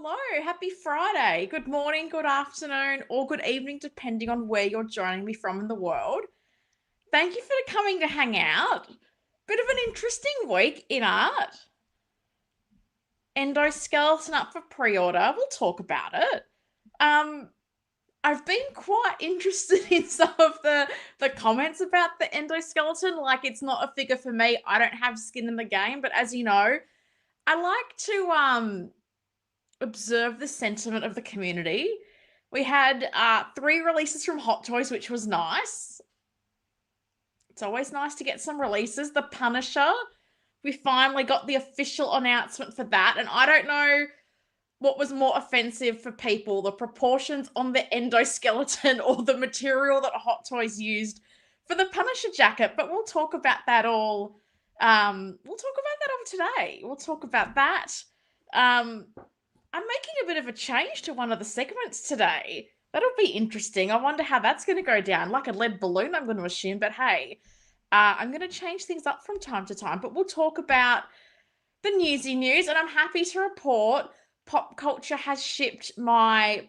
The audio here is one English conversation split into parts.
hello. Happy Friday. Good morning, good afternoon, or good evening, depending on where you're joining me from in the world. Thank you for coming to hang out. Bit of an interesting week in art. Endoskeleton up for pre-order. We'll talk about it. Um, I've been quite interested in some of the comments about the endoskeleton. Like, it's not a figure for me. I don't have skin in the game, but as you know, I like to observe the sentiment of the community. We had 3 releases from Hot Toys, which was nice. It's always nice to get some releases. The Punisher, we finally got the official announcement for that. And I don't know what was more offensive for people, the proportions on the endoskeleton or the material that Hot Toys used for the Punisher jacket. But we'll talk about that all. We'll talk about that all today. We'll talk about that. I'm making a bit of a change to one of the segments today. That'll be interesting. I wonder how that's going to go down. Like a lead balloon, I'm going to assume. But hey, I'm going to change things up from time to time. But we'll talk about the newsy news. And I'm happy to report Pop Culture has shipped my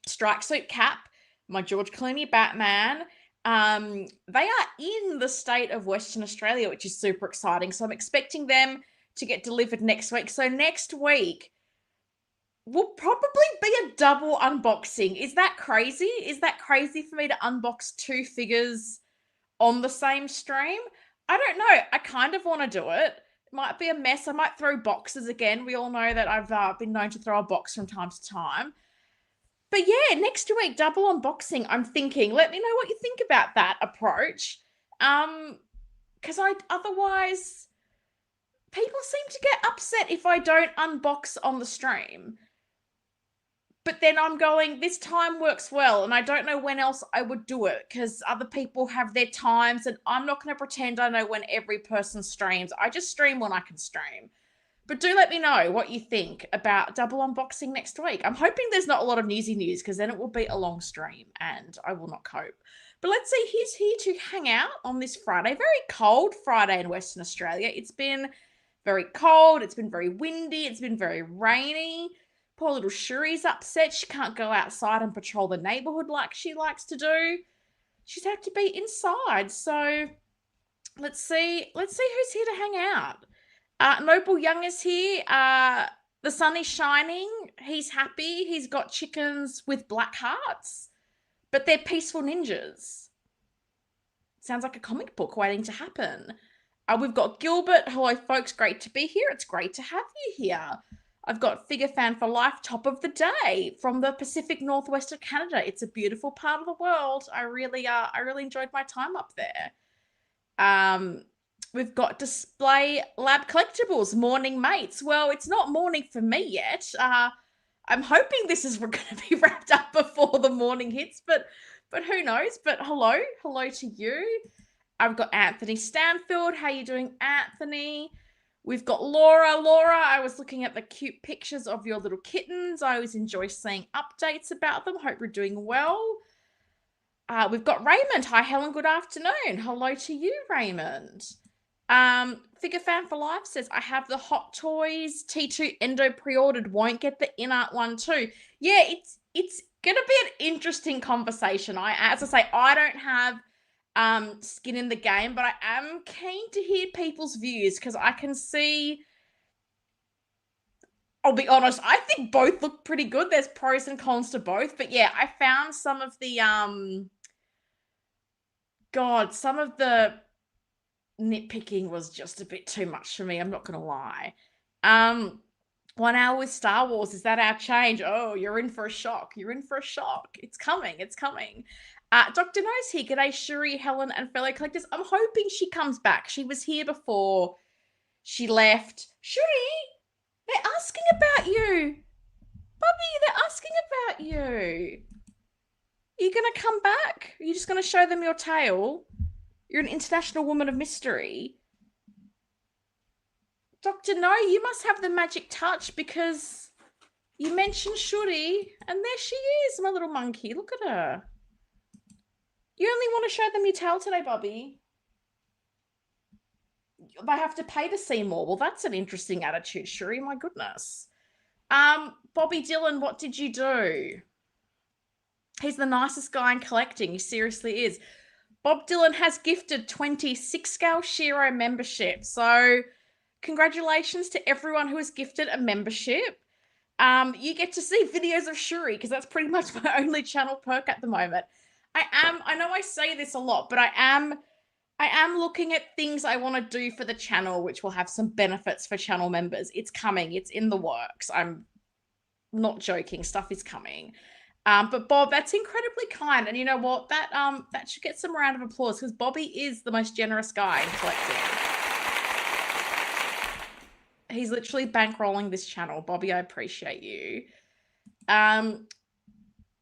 Strike Suit cap, my George Clooney Batman. They are in the state of Western Australia, which is super exciting. So I'm expecting them to get delivered next week. So next week will probably be a double unboxing. Is that crazy? Is that crazy for me to unbox 2 figures on the same stream? I don't know. I kind of want to do it. It might be a mess. I might throw boxes again. We all know that I've been known to throw a box from time to time. But yeah, next week, double unboxing. I'm thinking, let me know what you think about that approach. Because otherwise, people seem to get upset if I don't unbox on the stream. But then I'm going, this time works well, and I don't know when else I would do it because other people have their times, and I'm not going to pretend I know when every person streams. I just stream when I can stream. But do let me know what you think about double unboxing next week. I'm hoping there's not a lot of newsy news because then it will be a long stream and I will not cope. But let's see, he's here to hang out on this Friday. Very cold Friday in Western Australia. It's been very cold. It's been very windy. It's been very rainy. Poor little Shuri's upset. She can't go outside and patrol the neighborhood like she likes to do. She's had to be inside. So let's see who's here to hang out. Noble Young is here. The sun is shining. He's happy. He's got chickens with black hearts, but they're peaceful ninjas. Sounds like a comic book waiting to happen. We've got Gilbert. Hello, folks. Great to be here. It's great to have you here. I've got Figure Fan for Life, top of the day from the Pacific Northwest of Canada. It's a beautiful part of the world. I really enjoyed my time up there. We've got Display Lab Collectibles, Morning Mates. Well, it's not morning for me yet. I'm hoping this is going to be wrapped up before the morning hits, but who knows? But hello to you. I've got Anthony Stanfield. How you doing, Anthony? We've got Laura. Laura, I was looking at the cute pictures of your little kittens. I always enjoy seeing updates about them. Hope you're doing well. We've got Raymond. Hi, Helen. Good afternoon. Hello to you, Raymond. Figure Fan for Life says, I have the Hot Toys T2 Endo pre-ordered. Won't get the InArt one too. Yeah, it's going to be an interesting conversation. As I say, I don't have skin in the game, but I am keen to hear people's views because I can see, I'll be honest, I think both look pretty good. There's pros and cons to both, but yeah, I found some of the some of the nitpicking was just a bit too much for me. I'm not gonna lie. 1 hour with Star Wars, is that our change? Oh, you're in for a shock. You're in for a shock. It's coming. It's coming. Dr. Nose here. G'day, Shuri, Helen, and fellow collectors. I'm hoping she comes back. She was here before she left. Shuri, they're asking about you. Bubby, they're asking about you. Are you going to come back? Are you just going to show them your tail? You're an international woman of mystery. Dr. No, you must have the magic touch because you mentioned Shuri, and there she is, my little monkey. Look at her. You only want to show them your tail today, Bubby. They have to pay to see more. Well, that's an interesting attitude, Shuri. My goodness. Bobby Dillon, what did you do? He's the nicest guy in collecting. He seriously is. Bob Dylan has gifted 26 scale Shiro membership. So congratulations to everyone who has gifted a membership. You get to see videos of Shuri because that's pretty much my only channel perk at the moment. I know I say this a lot, but I am looking at things I want to do for the channel, which will have some benefits for channel members. It's coming. It's in the works. I'm not joking. Stuff is coming. But Bob, that's incredibly kind. And you know what? That should get some round of applause because Bobby is the most generous guy in collecting. He's literally bankrolling this channel. Bobby, I appreciate you.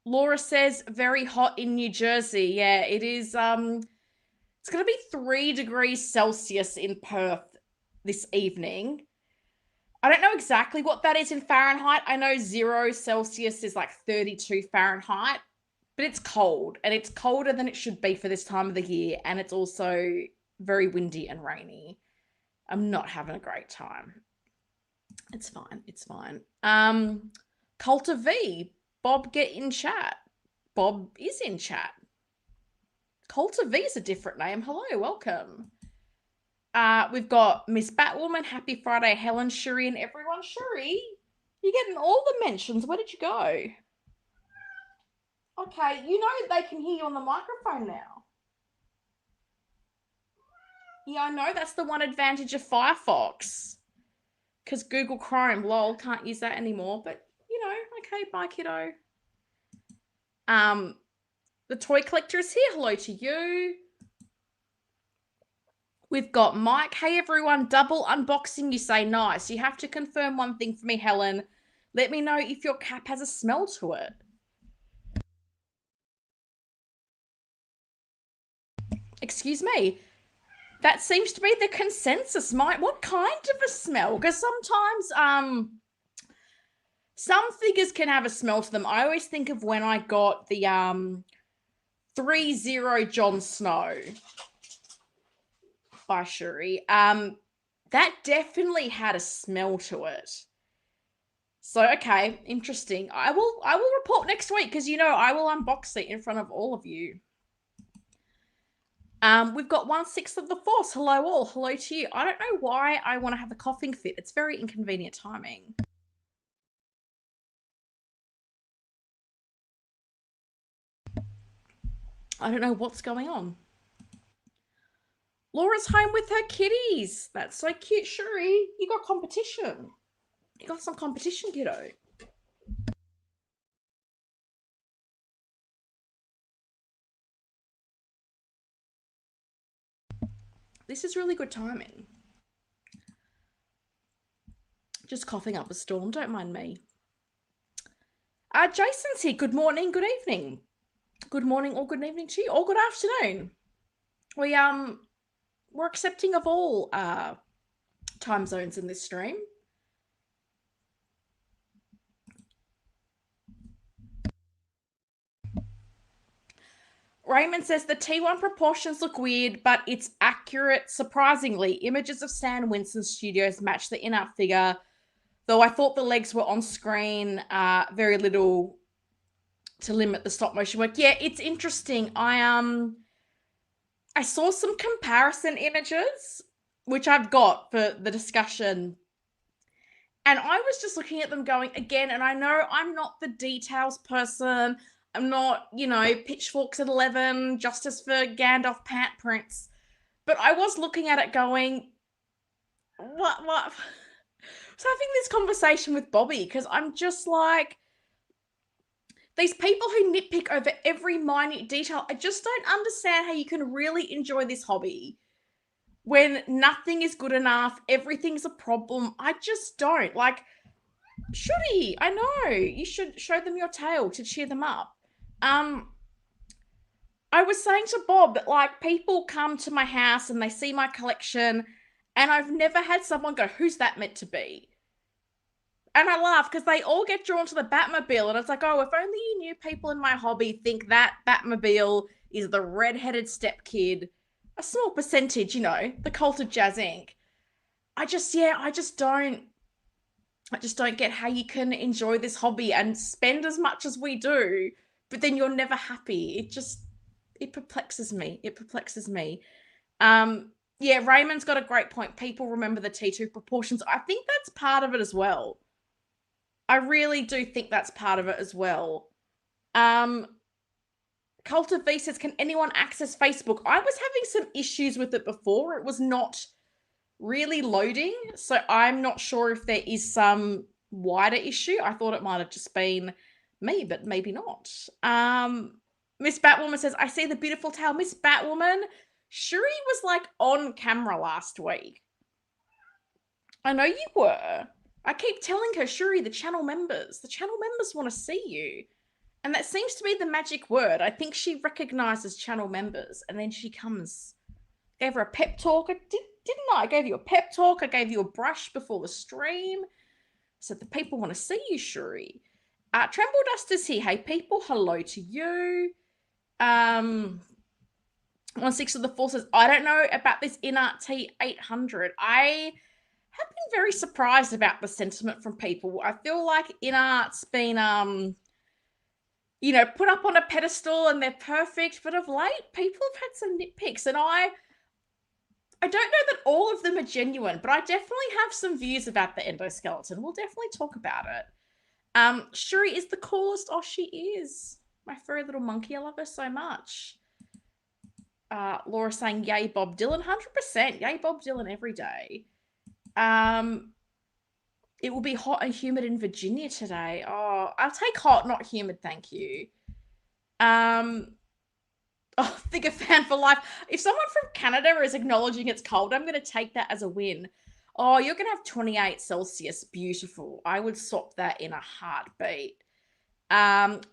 Laura says, very hot in New Jersey. Yeah, it is. It's going to be 3 degrees Celsius in Perth this evening. I don't know exactly what that is in Fahrenheit. I know 0 Celsius is like 32 Fahrenheit, but it's cold, and it's colder than it should be for this time of the year, and it's also very windy and rainy. I'm not having a great time. It's fine. It's fine. Culta V, Bob, get in chat. Bob is in chat. Culta V is a different name. Hello, welcome. We've got Miss Batwoman, Happy Friday, Helen, Shuri, and everyone. Shuri, you're getting all the mentions. Where did you go? Okay, you know they can hear you on the microphone now. Yeah, I know. That's the one advantage of Firefox. Because Google Chrome, lol, can't use that anymore. But, you know, okay, bye, kiddo. The toy collector is here. Hello to you. We've got Mike. Hey, everyone. Double unboxing. You say nice. You have to confirm one thing for me, Helen. Let me know if your cap has a smell to it. Excuse me. That seems to be the consensus, Mike. What kind of a smell? Because sometimes some figures can have a smell to them. I always think of when I got the 3-0 Jon Snow by Shuri. That definitely had a smell to it. So, okay, interesting. I will report next week because, you know, I will unbox it in front of all of you. We've got 1/6 of the Force. Hello all. Hello to you. I don't know why I want to have a coughing fit. It's very inconvenient timing. I don't know what's going on. Laura's home with her kitties. That's so cute, Shuri. You got competition. You got some competition, kiddo. This is really good timing. Just coughing up a storm. Don't mind me. Jason's here. Good morning. Good evening. Good morning or good evening to you. Or good afternoon. We're accepting of all time zones in this stream. Raymond says the T1 proportions look weird, but it's accurate. Surprisingly, images of Stan Winston Studios match the InArt figure, though I thought the legs were on screen very little to limit the stop motion work. Yeah, it's interesting. I saw some comparison images, which I've got for the discussion, and I was just looking at them going again, and I know I'm not the details person. I'm not, you know, pitchforks at 11, justice for Gandalf pant prints. But I was looking at it going, what? I was having this conversation with Bobby because I'm just like, these people who nitpick over every minute detail, I just don't understand how you can really enjoy this hobby when nothing is good enough, everything's a problem. I just don't. Like, should he? I know. You should show them your tail to cheer them up. I was saying to Bob that, like, people come to my house and they see my collection, and I've never had someone go, who's that meant to be? And I laugh because they all get drawn to the Batmobile, and it's like, oh, if only you knew people in my hobby think that Batmobile is the red-headed stepkid. A small percentage, you know, the cult of Jazz Inc. I just don't. I just don't get how you can enjoy this hobby and spend as much as we do, but then you're never happy. It perplexes me. It perplexes me. Yeah, Raymond's got a great point. People remember the T2 proportions. I think that's part of it as well. I really do think that's part of it as well. Cult of V says, can anyone access Facebook? I was having some issues with it before. It was not really loading, so I'm not sure if there is some wider issue. I thought it might have just been me, but maybe not. Miss Batwoman says, I see the beautiful tail. Miss Batwoman, Shuri was like on camera last week. I know you were. I keep telling her, Shuri, the channel members want to see you. And that seems to be the magic word. I think she recognizes channel members, and then she comes. Gave her a pep talk. Didn't I? I gave you a pep talk. I gave you a brush before the stream. Said the people want to see you, Shuri. Tremble Dust is here. Hey, people, hello to you. 16 of the 4 says, I don't know about this InArt T800. I have been very surprised about the sentiment from people. I feel like InArt's been put up on a pedestal and they're perfect, but of late people have had some nitpicks, and I don't know that all of them are genuine, but I definitely have some views about the endoskeleton. We'll definitely talk about it. Shuri is the coolest. Oh, she is. My furry little monkey. I love her so much. Laura saying, yay, Bob Dylan. 100%. Yay, Bob Dylan every day. It will be hot and humid in Virginia today. Oh, I'll take hot, not humid, thank you. Figure fan for life. If someone from Canada is acknowledging it's cold, I'm going to take that as a win. Oh, you're going to have 28 Celsius. Beautiful. I would swap that in a heartbeat.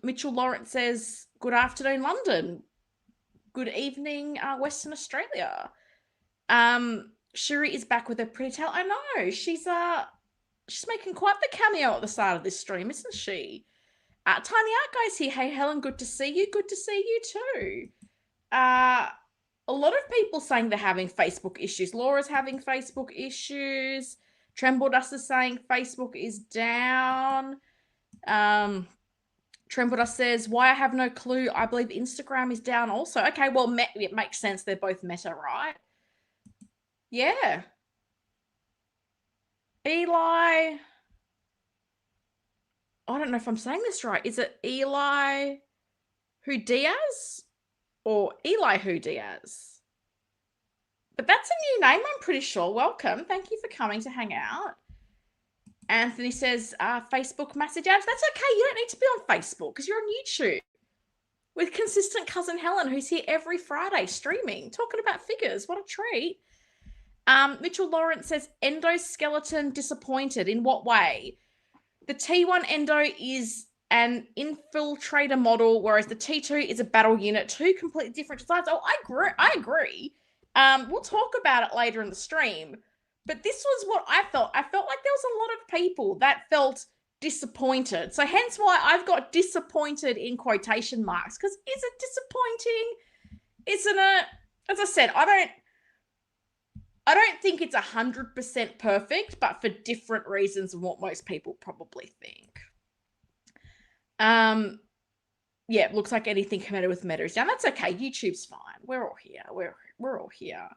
Mitchell Lawrence says, good afternoon, London. Good evening, Western Australia. Shuri is back with her pretty tail. I know. She's making quite the cameo at the start of this stream, isn't she? Tiny Art Guy's here. Hey, Helen, good to see you. Good to see you too. A lot of people saying they're having Facebook issues. Laura's having Facebook issues. Tremble Dust is saying Facebook is down. Tremble Dust says, why I have no clue. I believe Instagram is down also. Okay, well, it makes sense. They're both Meta, right? Yeah. Eli. I don't know if I'm saying this right. Is it Eli Who Diaz or Eli Who Diaz? But that's a new name, I'm pretty sure. Welcome. Thank you for coming to hang out. Anthony says, Facebook message out. That's okay. You don't need to be on Facebook because you're on YouTube with consistent cousin Helen, who's here every Friday streaming, talking about figures. What a treat. Mitchell Lawrence says, endoskeleton disappointed. In what way? The T1 Endo is an infiltrator model, whereas the T2 is a battle unit. Two completely different designs. Oh, I agree. We'll talk about it later in the stream. But this was what I felt. I felt like there was a lot of people that felt disappointed. So hence why I've got disappointed in quotation marks. Because is it disappointing? Isn't it? As I said, I don't think it's 100% perfect, but for different reasons than what most people probably think. Yeah, looks like anything committed with Meta is down. That's okay. YouTube's fine. We're all here. We're all here.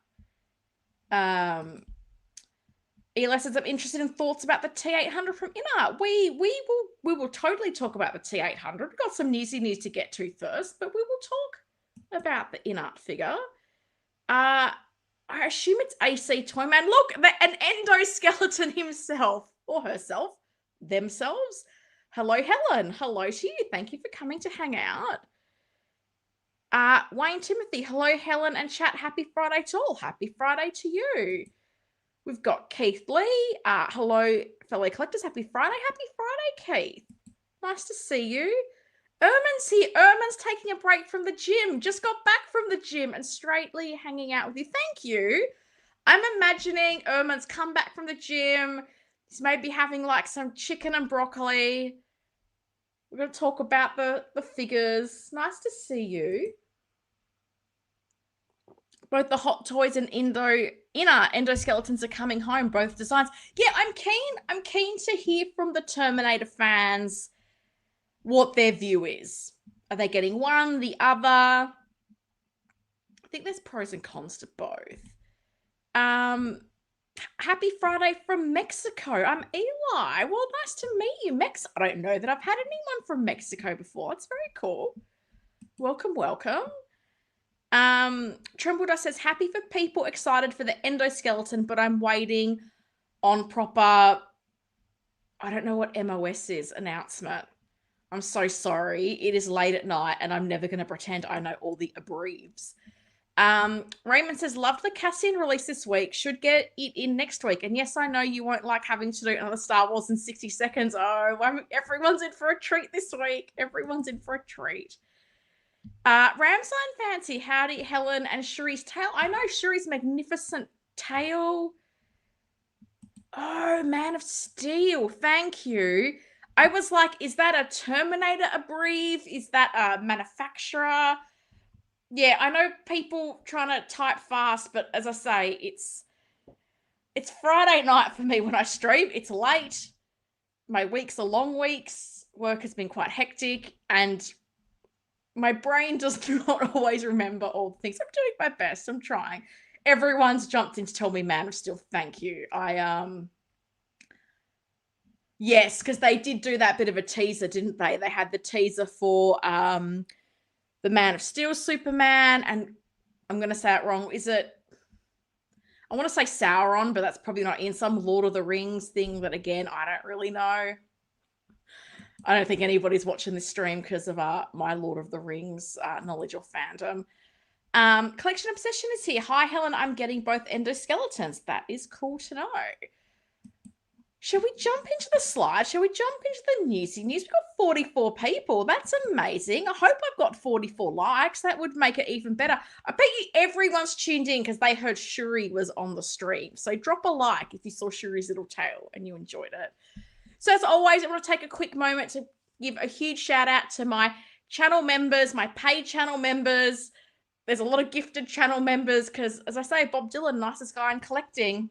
Eli says, I'm interested in thoughts about the T800 from InArt. We will totally talk about the T800. We've got some newsy news to get to first, but we will talk about the InArt figure. I assume it's AC Toyman. Look, an endoskeleton himself or herself, themselves. Hello, Helen. Hello to you. Thank you for coming to hang out. Wayne Timothy. Hello, Helen and chat. Happy Friday to all. Happy Friday to you. We've got Keith Lee. Hello, fellow collectors. Happy Friday. Happy Friday, Keith. Nice to see you. Erman's here. Erman's taking a break from the gym. Just got back from the gym and straightly hanging out with you. Thank you. I'm imagining Erman's come back from the gym. He's maybe having like some chicken and broccoli. We're going to talk about the figures. Nice to see you. Both the Hot Toys and InArt, endoskeletons are coming home, both designs. Yeah, I'm keen to hear from the Terminator fans what their view is. Are they getting one, the other? I think there's pros and cons to both. Happy Friday from Mexico. I'm Eli. Well, nice to meet you, I don't know that I've had anyone from Mexico before. It's very cool. Welcome, welcome. Trembledust says, happy for people excited for the endoskeleton, but I'm waiting on proper, I don't know what MOS is, announcement. I'm so sorry. It is late at night and I'm never going to pretend I know all the abbreves. Raymond says, loved the Cassian release this week. Should get it in next week. And yes, I know you won't like having to do another Star Wars in 60 seconds. Oh, everyone's in for a treat this week. Everyone's in for a treat. Ramstein Fancy, howdy, Helen and Shuri's tail. I know Shuri's magnificent tail. Oh, Man of Steel. Thank you. I was like, is that a Terminator abbrev? Is that a manufacturer? Yeah, I know people trying to type fast, but as I say, it's Friday night for me when I stream. It's late. My weeks are long weeks. Work has been quite hectic, and my brain does not always remember all the things. I'm doing my best. I'm trying. Everyone's jumped in to tell me Man of Steel. Thank you. Yes, because they did do that bit of a teaser, didn't they? They had the teaser for the Man of Steel Superman, and I'm going to say it wrong. Is it? I want to say Sauron, but that's probably not in some Lord of the Rings thing that, again, I don't really know. I don't think anybody's watching this stream because of my Lord of the Rings knowledge or fandom. Collection Obsession is here. Hi, Helen. I'm getting both endoskeletons. That is cool to know. Shall we jump into the slides? Shall we jump into the newsy news? We've got 44 people. That's amazing. I hope I've got 44 likes. That would make it even better. I bet you everyone's tuned in because they heard Shuri was on the stream. So drop a like if you saw Shuri's little tail and you enjoyed it. So as always, I want to take a quick moment to give a huge shout out to my channel members, my paid channel members. There's a lot of gifted channel members because, as I say, Bob Dylan, nicest guy in collecting.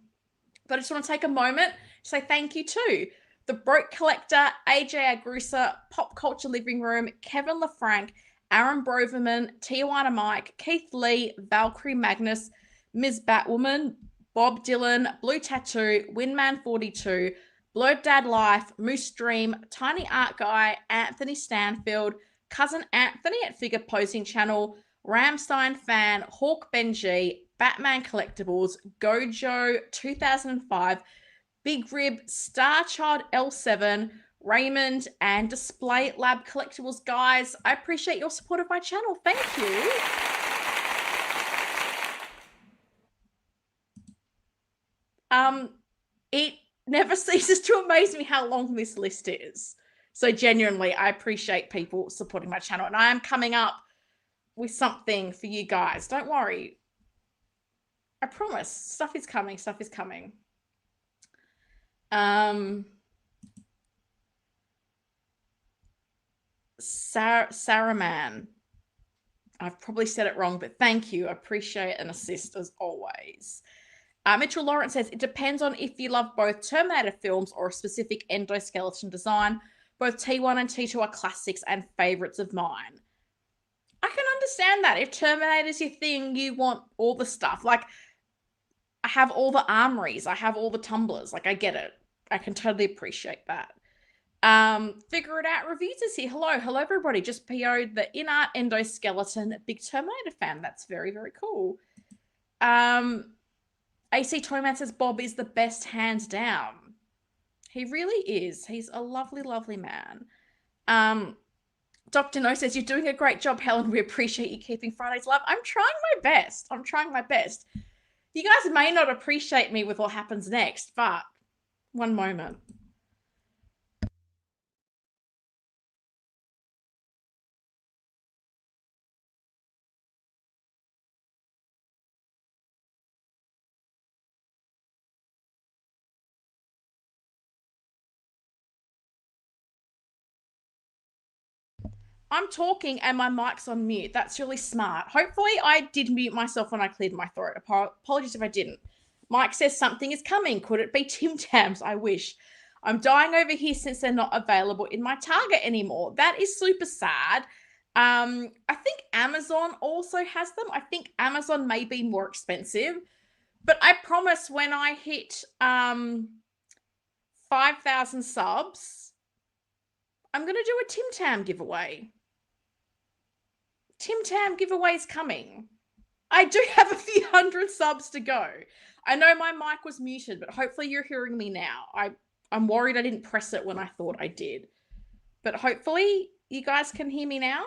But I just want to take a moment to say thank you to The Broke Collector, AJ Agrusa, Pop Culture Living Room, Kevin LaFranc, Aaron Broverman, Tijuana Mike, Keith Lee, Valkyrie Magnus, Ms. Batwoman, Bob Dylan, Blue Tattoo, Winman42, Blurred Dad Life, Moose Dream, Tiny Art Guy, Anthony Stanfield, Cousin Anthony at Figure Posing Channel, Ramstein Fan, Hawk Benji, Batman Collectibles, Gojo 2005, Big Rib, Starchild L7, Raymond, and Display Lab Collectibles. Guys, I appreciate your support of my channel. Thank you. It never ceases to amaze me how long this list is. So genuinely, I appreciate people supporting my channel. And I am coming up with something for you guys. Don't worry. I promise. Stuff is coming. Stuff is coming. Saraman. I've probably said it wrong, but thank you. I appreciate an assist as always. Mitchell Lawrence says, it depends on if you love both Terminator films or a specific endoskeleton design. Both T1 and T2 are classics and favorites of mine. I can understand that. If Terminator's your thing, you want all the stuff. Like, I have all the armories. I have all the tumblers. Like, I get it. I can totally appreciate that. Figure It Out Reviews is here. Hello, everybody. Just PO'd the InArt endoskeleton. Big Terminator fan. That's very, very cool. AC Toyman says Bob is the best, hands down. He really is. He's a lovely, lovely man. Dr. No says, you're doing a great job, Helen. We appreciate you keeping Fridays live. I'm trying my best. I'm trying my best. You guys may not appreciate me with what happens next, but one moment. I'm talking and my mic's on mute. That's really smart. Hopefully I did mute myself when I cleared my throat. Apologies if I didn't. Mike says something is coming. Could it be Tim Tams? I wish. I'm dying over here since they're not available in my Target anymore. That is super sad. I think Amazon also has them. I think Amazon may be more expensive, but I promise when I hit 5,000 subs, I'm going to do a Tim Tam giveaway. Tim Tam giveaway is coming. I do have a few hundred subs to go. I know my mic was muted, but hopefully you're hearing me now. I'm worried I didn't press it when I thought I did. But hopefully you guys can hear me now.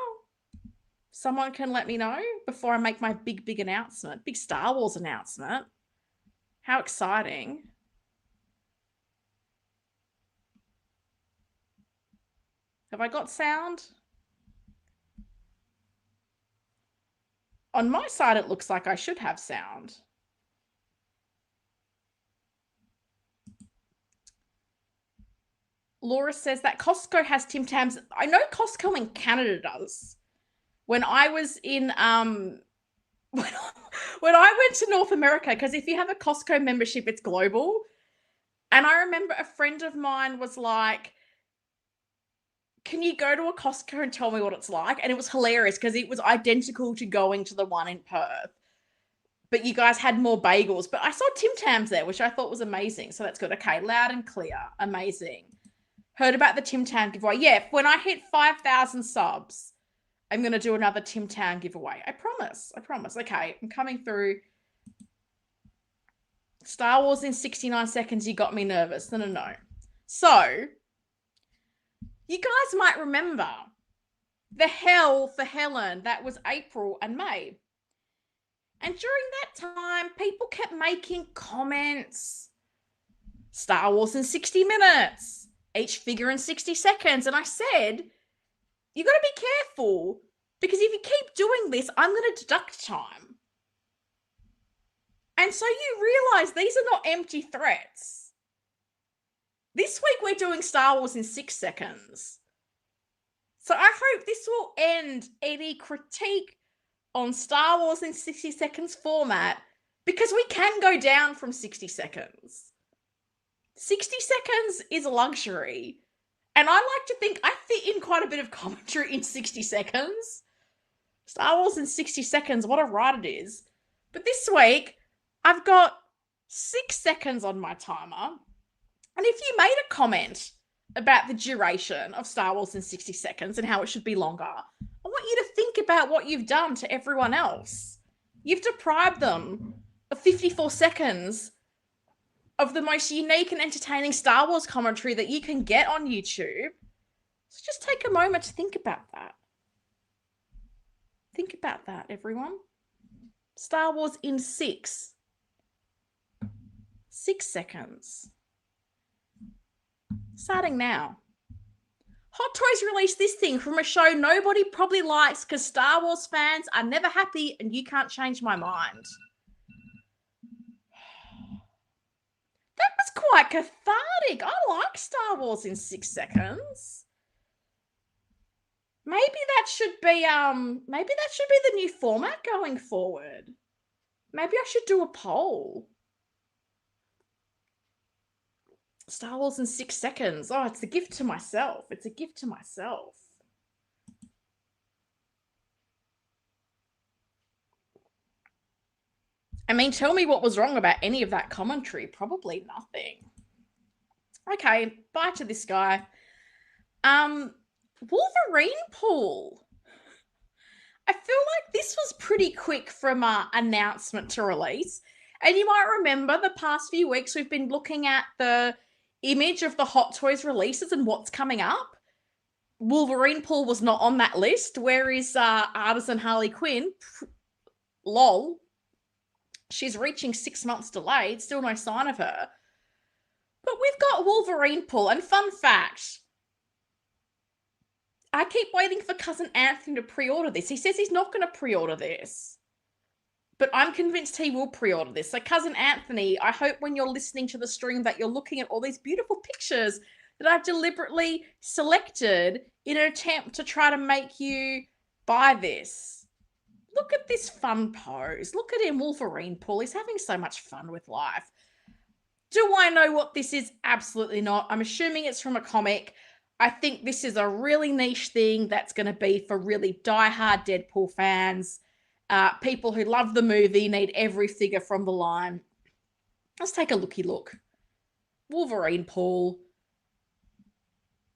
Someone can let me know before I make my big announcement. Big Star Wars announcement. How exciting. Have I got sound? On my side, it looks like I should have sound. Laura says that Costco has Tim Tams. I know Costco in Canada does. When I was in when I went to North America, because if you have a Costco membership, it's global. And I remember a friend of mine was like, can you go to a Costco and tell me what it's like? And it was hilarious because it was identical to going to the one in Perth. But you guys had more bagels. But I saw Tim Tams there, which I thought was amazing. So that's good. Okay, loud and clear. Amazing. Heard about the Tim Tam giveaway. Yeah, when I hit 5,000 subs, I'm going to do another Tim Tam giveaway. I promise. I promise. Okay, I'm coming through. Star Wars in 69 seconds. You got me nervous. No. So, you guys might remember the hell for Helen. That was April and May. And during that time, people kept making comments. Star Wars in 60 minutes. Each figure in 60 seconds. And I said, you got to be careful because if you keep doing this, I'm going to deduct time. And so you realize these are not empty threats. This week we're doing Star Wars in 6 seconds. So I hope this will end any critique on Star Wars in 60 seconds format because we can go down from 60 seconds. 60 seconds is a luxury. And I like to think I fit in quite a bit of commentary in 60 seconds. Star Wars in 60 seconds, what a ride it is. But this week, I've got 6 seconds on my timer. And if you made a comment about the duration of Star Wars in 60 seconds and how it should be longer, I want you to think about what you've done to everyone else. You've deprived them of 54 seconds of the most unique and entertaining Star Wars commentary that you can get on YouTube. So just take a moment to think about that. Think about that, everyone. Star Wars in 6 seconds. Starting now. Hot Toys released this thing from a show nobody probably likes because Star Wars fans are never happy and you can't change my mind. That was quite cathartic. I like Star Wars in 6 seconds. Maybe that should be the new format going forward. Maybe I should do a poll. Star Wars in 6 seconds. Oh, it's a gift to myself. It's a gift to myself. I mean, tell me what was wrong about any of that commentary. Probably nothing. Okay, bye to this guy. Wolverinepool. I feel like this was pretty quick from announcement to release. And you might remember the past few weeks we've been looking at the image of the Hot Toys releases and what's coming up. Wolverinepool was not on that list. Where is Artisan Harley Quinn? Lol. She's reaching 6 months delayed. Still no sign of her. But we've got Wolverinepool. And fun fact, I keep waiting for Cousin Anthony to pre-order this. He says he's not going to pre-order this. But I'm convinced he will pre-order this. So Cousin Anthony, I hope when you're listening to the stream that you're looking at all these beautiful pictures that I've deliberately selected in an attempt to try to make you buy this. Look at this fun pose. Look at him, Wolverinepool. He's having so much fun with life. Do I know what this is? Absolutely not. I'm assuming it's from a comic. I think this is a really niche thing that's going to be for really diehard Deadpool fans. People who love the movie, need every figure from the line. Let's take a looky look. Wolverinepool.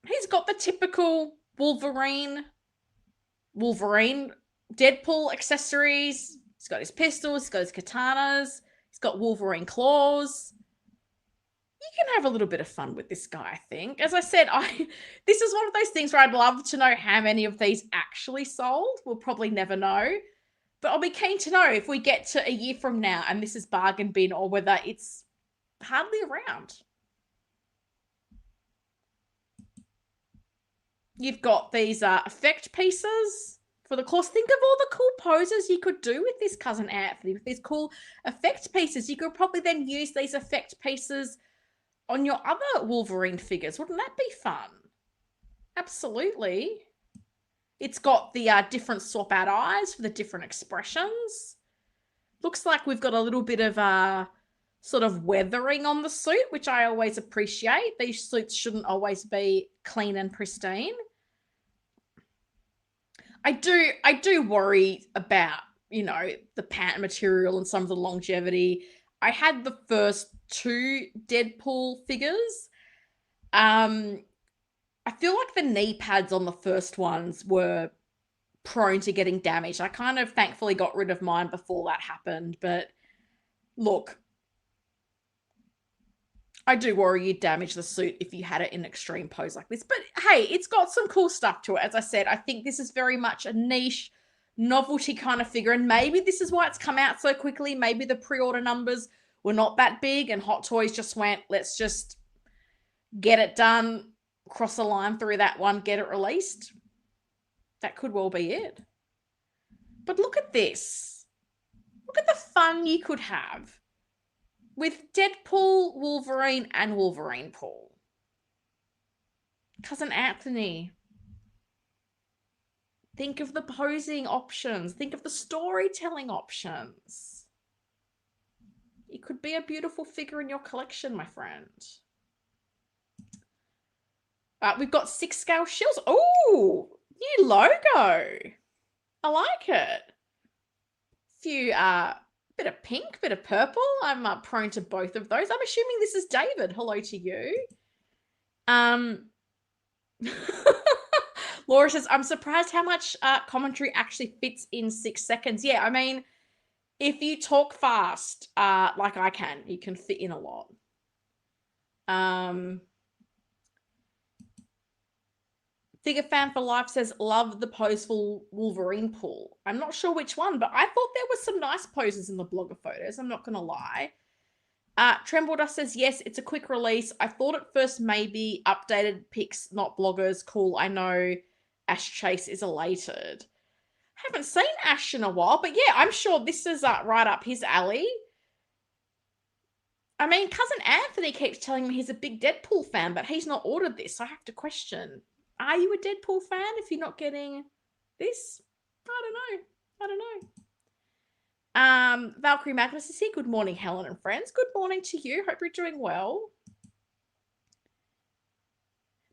He's got the typical Wolverine Deadpool accessories. He's got his pistols, he's got his katanas, he's got Wolverine claws. You can have a little bit of fun with this guy, I think. As I said, this is one of those things where I'd love to know how many of these actually sold. We'll probably never know. But I'll be keen to know if we get to a year from now and this is bargain bin or whether it's hardly around. You've got these effect pieces for the course. Think of all the cool poses you could do with this Cousin Anthony, with these cool effect pieces. You could probably then use these effect pieces on your other Wolverine figures. Wouldn't that be fun? Absolutely. It's got the different swap out eyes for the different expressions. Looks like we've got a little bit of sort of weathering on the suit, which I always appreciate. These suits shouldn't always be clean and pristine. I do worry about, the pattern material and some of the longevity. I had the first 2 Deadpool figures. I feel like the knee pads on the first ones were prone to getting damaged. I kind of thankfully got rid of mine before that happened, but look, I do worry you'd damage the suit if you had it in extreme pose like this. But hey, it's got some cool stuff to it. As I said, I think this is very much a niche, novelty kind of figure. And maybe this is why it's come out so quickly. Maybe the pre-order numbers were not that big and Hot Toys just went, let's just get it done, cross a line through that one, get it released. That could well be it. But look at this. Look at the fun you could have with Deadpool, Wolverine, and Wolverinepool. Cousin Anthony. Think of the posing options. Think of the storytelling options. It could be a beautiful figure in your collection, my friend. We've got 6-scale shields. Oh, new logo. I like it. Few bit of pink, bit of purple. I'm prone to both of those. I'm assuming this is David. Hello to you. Laura says, I'm surprised how much commentary actually fits in 6 seconds. Yeah, I mean, if you talk fast, like I can, you can fit in a lot. Figure Fan for Life says, love the pose for Wolverinepool. I'm not sure which one, but I thought there were some nice poses in the blogger photos. I'm not going to lie. Tremble Dust says, yes, it's a quick release. I thought at first maybe updated pics, not bloggers. Cool, I know Ash Chase is elated. Haven't seen Ash in a while, but yeah, I'm sure this is right up his alley. I mean, Cousin Anthony keeps telling me he's a big Deadpool fan, but he's not ordered this, so I have to question. Are you a Deadpool fan if you're not getting this? I don't know. Valkyrie Magnus is here. Good morning, Helen and friends. Good morning to you. Hope you're doing well.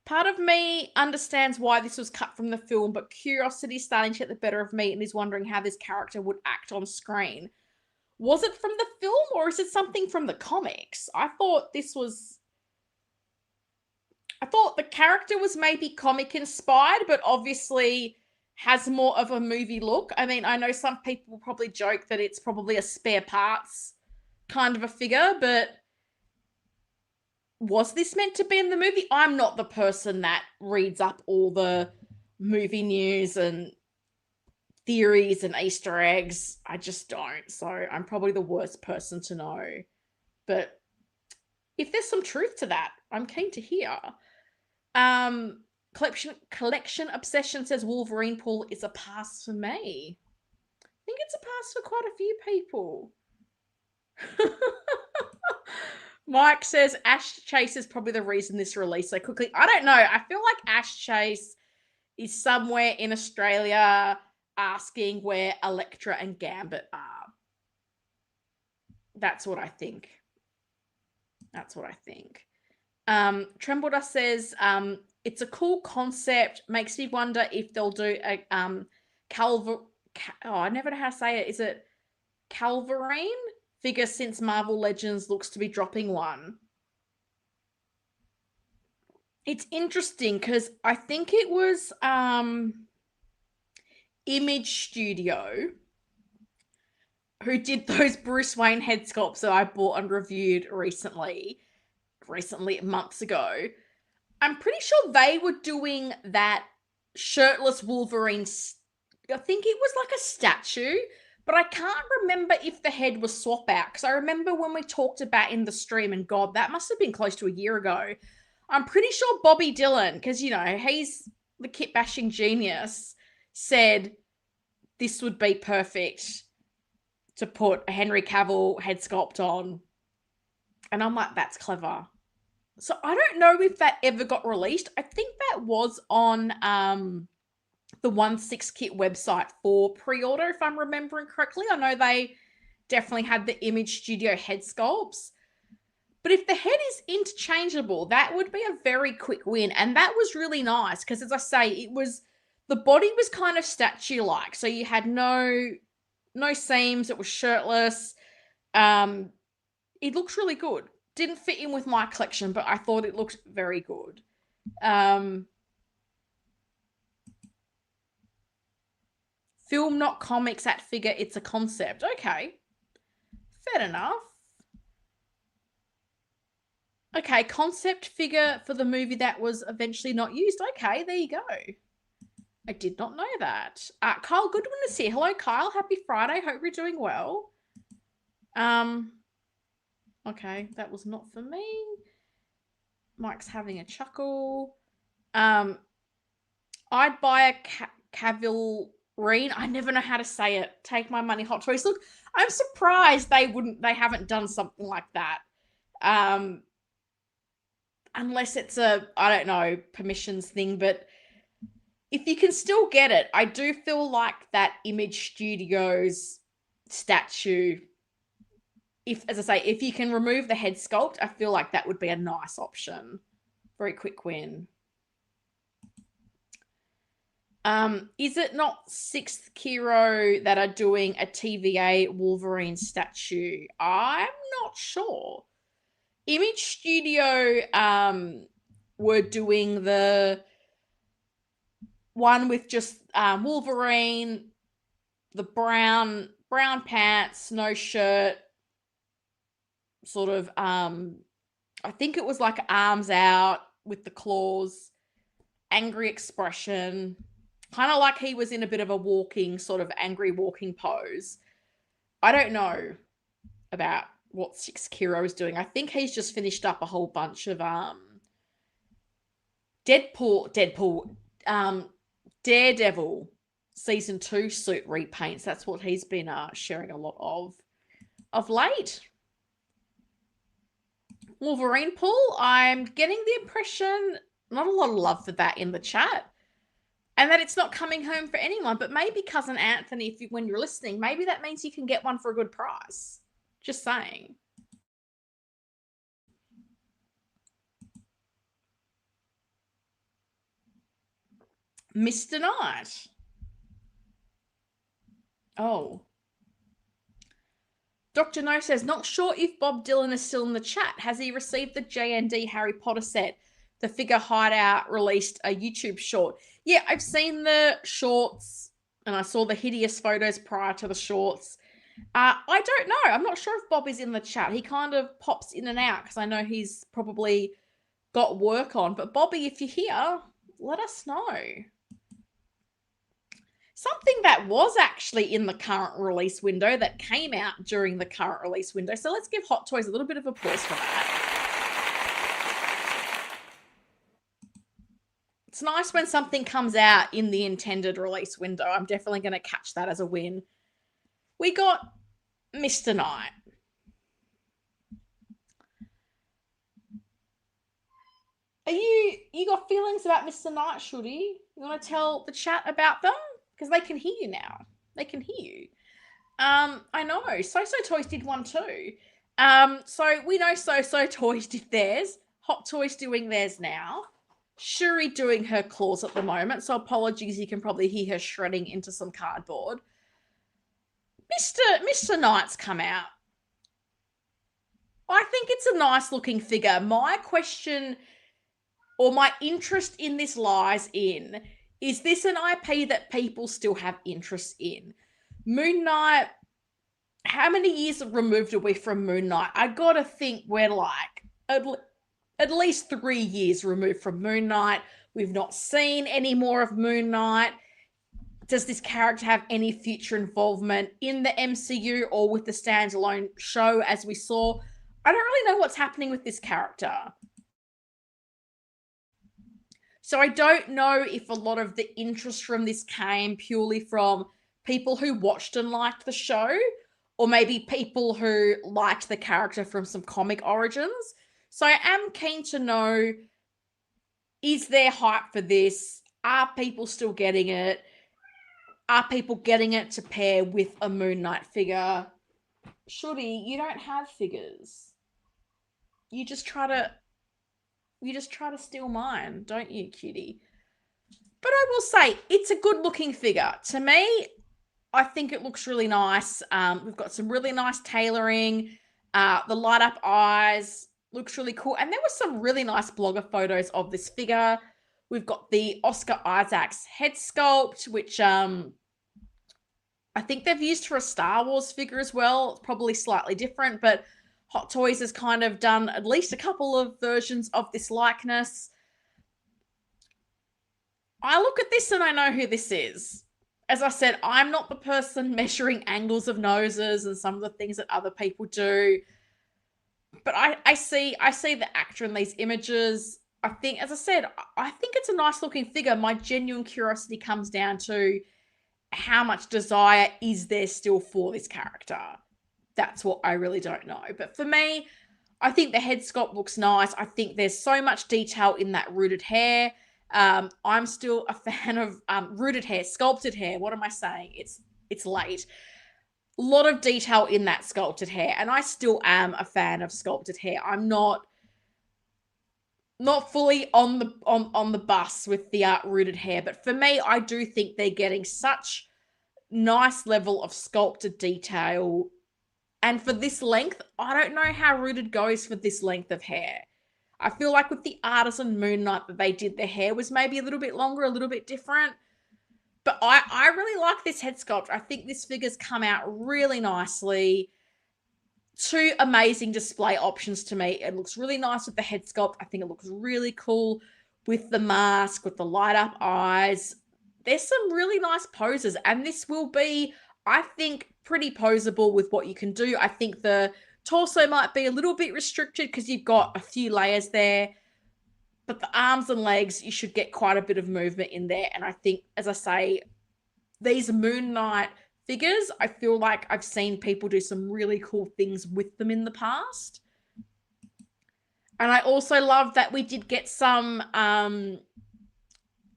Part of me understands why this was cut from the film, but curiosity is starting to get the better of me and is wondering how this character would act on screen. Was it from the film or is it something from the comics? I thought the character was maybe comic inspired, but obviously has more of a movie look. I mean, I know some people will probably joke that it's probably a spare parts kind of a figure, but was this meant to be in the movie? I'm not the person that reads up all the movie news and theories and Easter eggs. I just don't. So I'm probably the worst person to know. But if there's some truth to that, I'm keen to hear. Collection Obsession says Wolverinepool is a pass for me. I think it's a pass for quite a few people. Mike says Ash Chase is probably the reason this released so quickly. I don't know. I feel like Ash Chase is somewhere in Australia asking where Elektra and Gambit are. That's what I think. Trembledust says, it's a cool concept. Makes me wonder if they'll do a I never know how to say it. Is it Wolverine figure, since Marvel Legends looks to be dropping one? It's interesting because I think it was Image Studio who did those Bruce Wayne head sculpts that I bought and reviewed recently, months ago. I'm pretty sure they were doing that shirtless Wolverine. I think it was like a statue, but I can't remember if the head was swap out, because I remember when we talked about in the stream, and God, that must have been close to a year ago. I'm pretty sure Bobby Dillon, because, you know, he's the kit bashing genius, said this would be perfect to put a Henry Cavill head sculpt on. And I'm like, that's clever. So I don't know if that ever got released. I think that was on the 1/6 Kit website for pre-order, if I'm remembering correctly. I know they definitely had the Image Studio head sculpts. But if the head is interchangeable, that would be a very quick win. And that was really nice because, as I say, the body was kind of statue-like. So you had no seams. It was shirtless. It looks really good. Didn't fit in with my collection, but I thought it looked very good. Film, not comics, at figure, it's a concept. Okay. Fair enough. Okay, concept figure for the movie that was eventually not used. Okay, there you go. I did not know that. Kyle Goodwin is here. Hello, Kyle. Happy Friday. Hope you're doing well. Okay, that was not for me. Mike's having a chuckle. I'd buy a Wolverine. I never know how to say it. Take my money, Hot Toys. Look, I'm surprised they haven't done something like that. Unless it's a, I don't know, permissions thing, but if you can still get it, I do feel like that Image Studios statue, as I say, if you can remove the head sculpt, I feel like that would be a nice option. Very quick win. Is it not 6th Hero that are doing a TVA Wolverine statue? I'm not sure. Image Studio were doing the one with just Wolverine, the brown pants, no shirt, sort of I think it was like arms out with the claws, angry expression, kind of like he was in a bit of a walking, sort of angry walking pose. I don't know about what 6th Hero is doing. I think he's just finished up a whole bunch of Daredevil season 2 suit repaints. That's what he's been sharing a lot of late. Wolverinepool, I'm getting the impression not a lot of love for that in the chat, and that it's not coming home for anyone. But maybe Cousin Anthony, when you're listening, maybe that means you can get one for a good price. Just saying. Mr. Knight. Oh. Dr. No says, not sure if Bob Dylan is still in the chat. Has he received the J&D Harry Potter set? The Figure Hideout released a YouTube short. Yeah, I've seen the shorts, and I saw the hideous photos prior to the shorts. I don't know. I'm not sure if Bob is in the chat. He kind of pops in and out because I know he's probably got work on. But Bobby, if you're here, let us know. Something that was actually in the current release window that came out during the current release window. So let's give Hot Toys a little bit of applause for that. It's nice when something comes out in the intended release window. I'm definitely going to catch that as a win. We got Mr. Knight. You got feelings about Mr. Knight, Shooty? You want to tell the chat about them? because they can hear you now. They can hear you. I know. So Toys did one too. So we know So Toys did theirs. Hot Toys doing theirs now. Shuri doing her claws at the moment. So apologies, you can probably hear her shredding into some cardboard. Mr. Knight's come out. I think it's a nice looking figure. My question or my interest in this lies in, is this an IP that people still have interest in? Moon Knight, how many years removed are we from Moon Knight? I gotta think we're like at least 3 years removed from Moon Knight. We've not seen any more of Moon Knight. Does this character have any future involvement in the MCU or with the standalone show as we saw? I don't really know what's happening with this character. So I don't know if a lot of the interest from this came purely from people who watched and liked the show, or maybe people who liked the character from some comic origins. So I am keen to know, is there hype for this? Are people still getting it? Are people getting it to pair with a Moon Knight figure? Shorty, you don't have figures. You just try to steal mine, don't you, cutie? But I will say, it's a good looking figure. To me, I think it looks really nice. We've got some really nice tailoring. The light up eyes looks really cool. And there were some really nice blogger photos of this figure. We've got the Oscar Isaac's head sculpt, which I think they've used for a Star Wars figure as well. It's probably slightly different, but Hot Toys has kind of done at least a couple of versions of this likeness. I look at this and I know who this is. As I said, I'm not the person measuring angles of noses and some of the things that other people do. But I see the actor in these images. I think, as I said, I think it's a nice looking figure. My genuine curiosity comes down to how much desire is there still for this character? That's what I really don't know. But for me, I think the head sculpt looks nice. I think there's so much detail in that rooted hair. I'm still a fan of rooted hair, sculpted hair. What am I saying? It's late. A lot of detail in that sculpted hair, and I still am a fan of sculpted hair. I'm not fully on the bus with the rooted hair, but for me, I do think they're getting such nice level of sculpted detail. And for this length, I don't know how rooted goes for this length of hair. I feel like with the Artisan Moon Knight that they did, their hair was maybe a little bit longer, a little bit different. But I really like this head sculpt. I think this figure's come out really nicely. Two amazing display options to me. It looks really nice with the head sculpt. I think it looks really cool with the mask, with the light up eyes. There's some really nice poses, and this will be, I think, pretty posable with what you can do. I think the torso might be a little bit restricted because you've got a few layers there, but the arms and legs, you should get quite a bit of movement in there. And I think, as I say, these Moon Knight figures, I feel like I've seen people do some really cool things with them in the past. And I also love that we did get some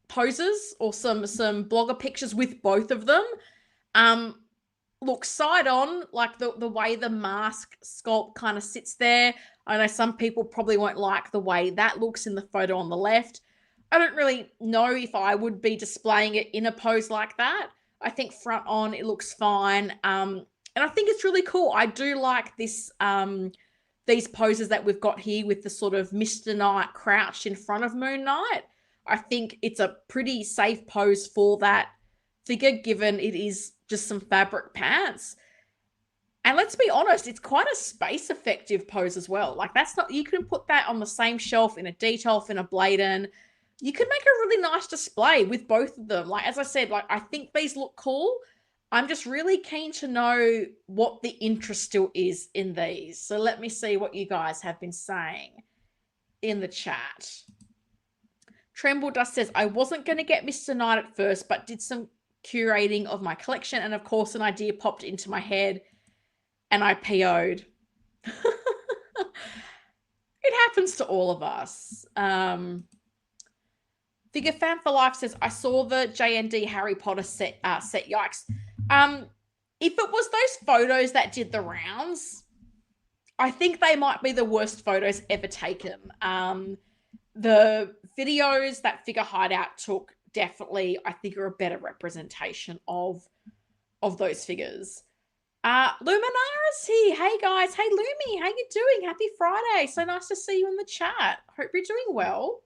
poses or some blogger pictures with both of them. Look, side on, like the way the mask sculpt kind of sits there. I know some people probably won't like the way that looks in the photo on the left. I don't really know if I would be displaying it in a pose like that. I think front on, it looks fine. And I think it's really cool. I do like this, these poses that we've got here with the sort of Mr. Knight crouched in front of Moon Knight. I think it's a pretty safe pose for that figure, given it is just some fabric pants. And let's be honest, it's quite a space effective pose as well. Like, that's not, you can put that on the same shelf in a Detolf, in a Bladen. You could make a really nice display with both of them. Like, as I said, like, I think these look cool. I'm just really keen to know what the interest still is in these. So let me see what you guys have been saying in the chat. Tremble Dust says, I wasn't going to get Mr. Knight at first, but did some curating of my collection, and of course an idea popped into my head and I PO'd. It happens to all of us. Figure Fan for Life says, I saw the J&D Harry Potter set, yikes. If it was those photos that did the rounds, I think they might be the worst photos ever taken. The videos that Figure Hideout took definitely, I think, are a better representation of those figures. Luminara's here. Hey guys. Hey Lumi, how you doing? Happy Friday. So nice to see you in the chat. Hope you're doing well.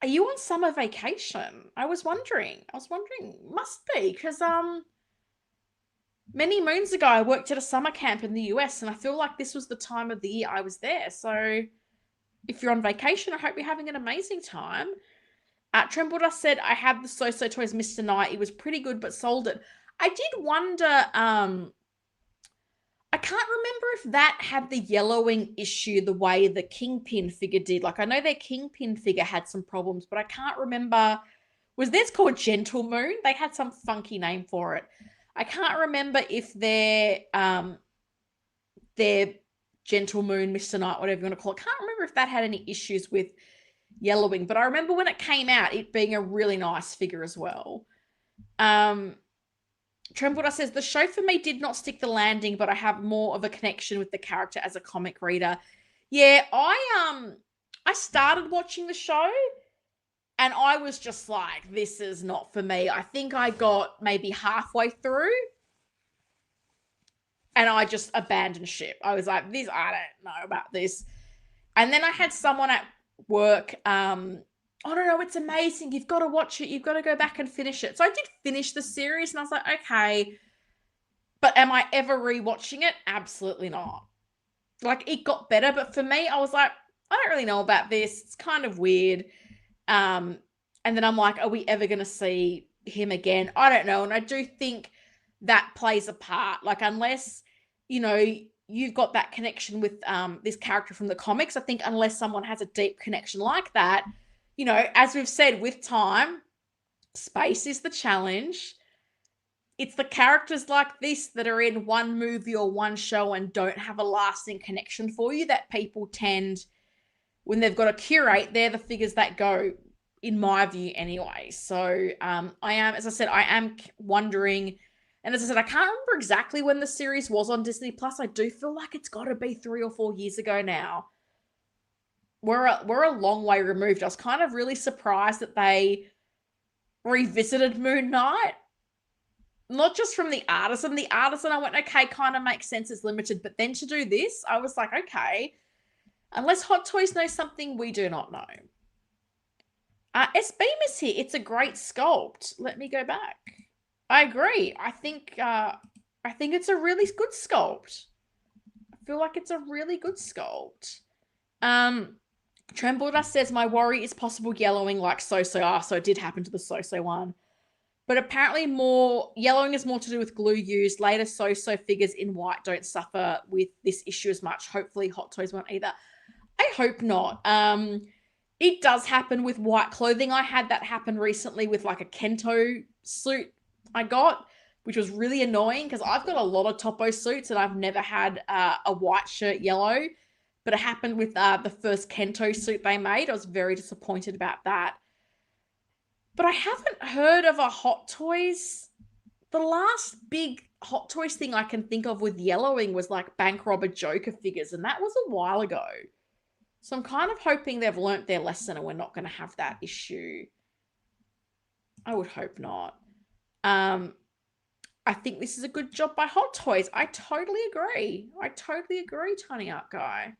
Are you on summer vacation? I was wondering. Must be, because many moons ago I worked at a summer camp in the US, and I feel like this was the time of the year I was there. So if you're on vacation, I hope you're having an amazing time. Tremble Dust said, I have the So-So Toys Mr. Knight. It was pretty good, but sold it. I did wonder, I can't remember if that had the yellowing issue the way the Kingpin figure did. Like, I know their Kingpin figure had some problems, but I can't remember. Was theirs called Gentle Moon? They had some funky name for it. I can't remember if their Gentle Moon, Mr. Knight, whatever you want to call it, can't remember if that had any issues with yellowing, but I remember when it came out, it being a really nice figure as well. Tremblewater says, the show for me did not stick the landing, but I have more of a connection with the character as a comic reader. Yeah, I started watching the show and I was just like, this is not for me. I think I got maybe halfway through and I just abandoned ship. I was like, this, I don't know about this. And then I had someone at work, oh no, it's amazing. You've got to watch it. You've got to go back and finish it. So I did finish the series and I was like, okay, but am I ever rewatching it? Absolutely not. Like, it got better, but for me, I was like, I don't really know about this. It's kind of weird. And then I'm like, are we ever going to see him again? I don't know. And I do think that plays a part. Like, unless, you know, you've got that connection with this character from the comics, I think unless someone has a deep connection like that, you know, as we've said, with time, space is the challenge. It's the characters like this that are in one movie or one show and don't have a lasting connection for you that people tend, when they've got to curate, they're the figures that go, in my view anyway. So I am, as I said, I am wondering, and as I said, I can't remember exactly when the series was on Disney Plus. I do feel like it's got to be 3 or 4 years ago now. We're a long way removed. I was kind of really surprised that they revisited Moon Knight. Not just from the Artisan. The Artisan, I went, okay, kind of makes sense, it's limited. But then to do this, I was like, okay, unless Hot Toys knows something we do not know. S-Beam is here. It's a great sculpt. Let me go back. I agree. I think it's a really good sculpt. I feel like it's a really good sculpt. Trembledust says, my worry is possible yellowing like So-So. So it did happen to the So-So one. But apparently yellowing is more to do with glue used. Later So-So figures in white don't suffer with this issue as much. Hopefully Hot Toys won't either. I hope not. It does happen with white clothing. I had that happen recently with like a Kento suit I got, which was really annoying because I've got a lot of Topo suits and I've never had a white shirt yellow. But it happened with the first Kento suit they made. I was very disappointed about that. But I haven't heard of a Hot Toys. The last big Hot Toys thing I can think of with yellowing was like Bank Robber Joker figures, and that was a while ago. So I'm kind of hoping they've learnt their lesson and we're not going to have that issue. I would hope not. I think this is a good job by Hot Toys. I totally agree. Tiny Art Guy.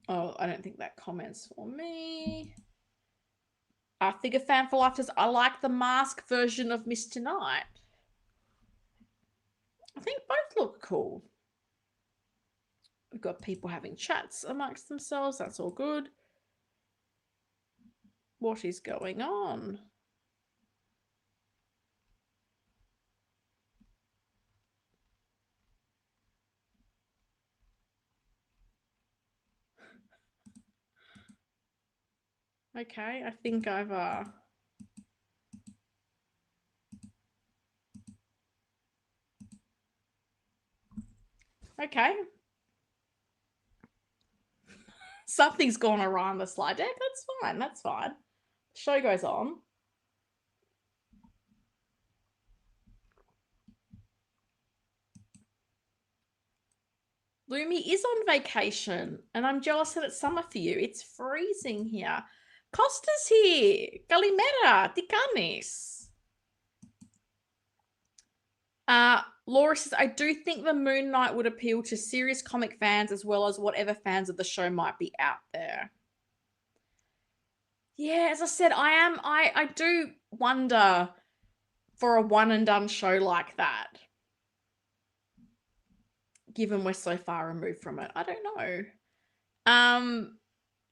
Oh, I don't think that comment's for me. Figure Fan for Life says, I like the mask version of Mr. Knight. I think both look cool. We've got people having chats amongst themselves. That's all good. What is going on? Okay, I think I've okay, Okay. Something's gone awry on the slide deck. That's fine. That's fine. Show goes on. Lumi is on vacation, and I'm jealous that it's summer for you. It's freezing here. Costa's here. Kalimera. Tikanis. Laura says, I do think the Moon Knight would appeal to serious comic fans as well as whatever fans of the show might be out there. Yeah, as I said, I do wonder for a one and done show like that. Given we're so far removed from it. I don't know.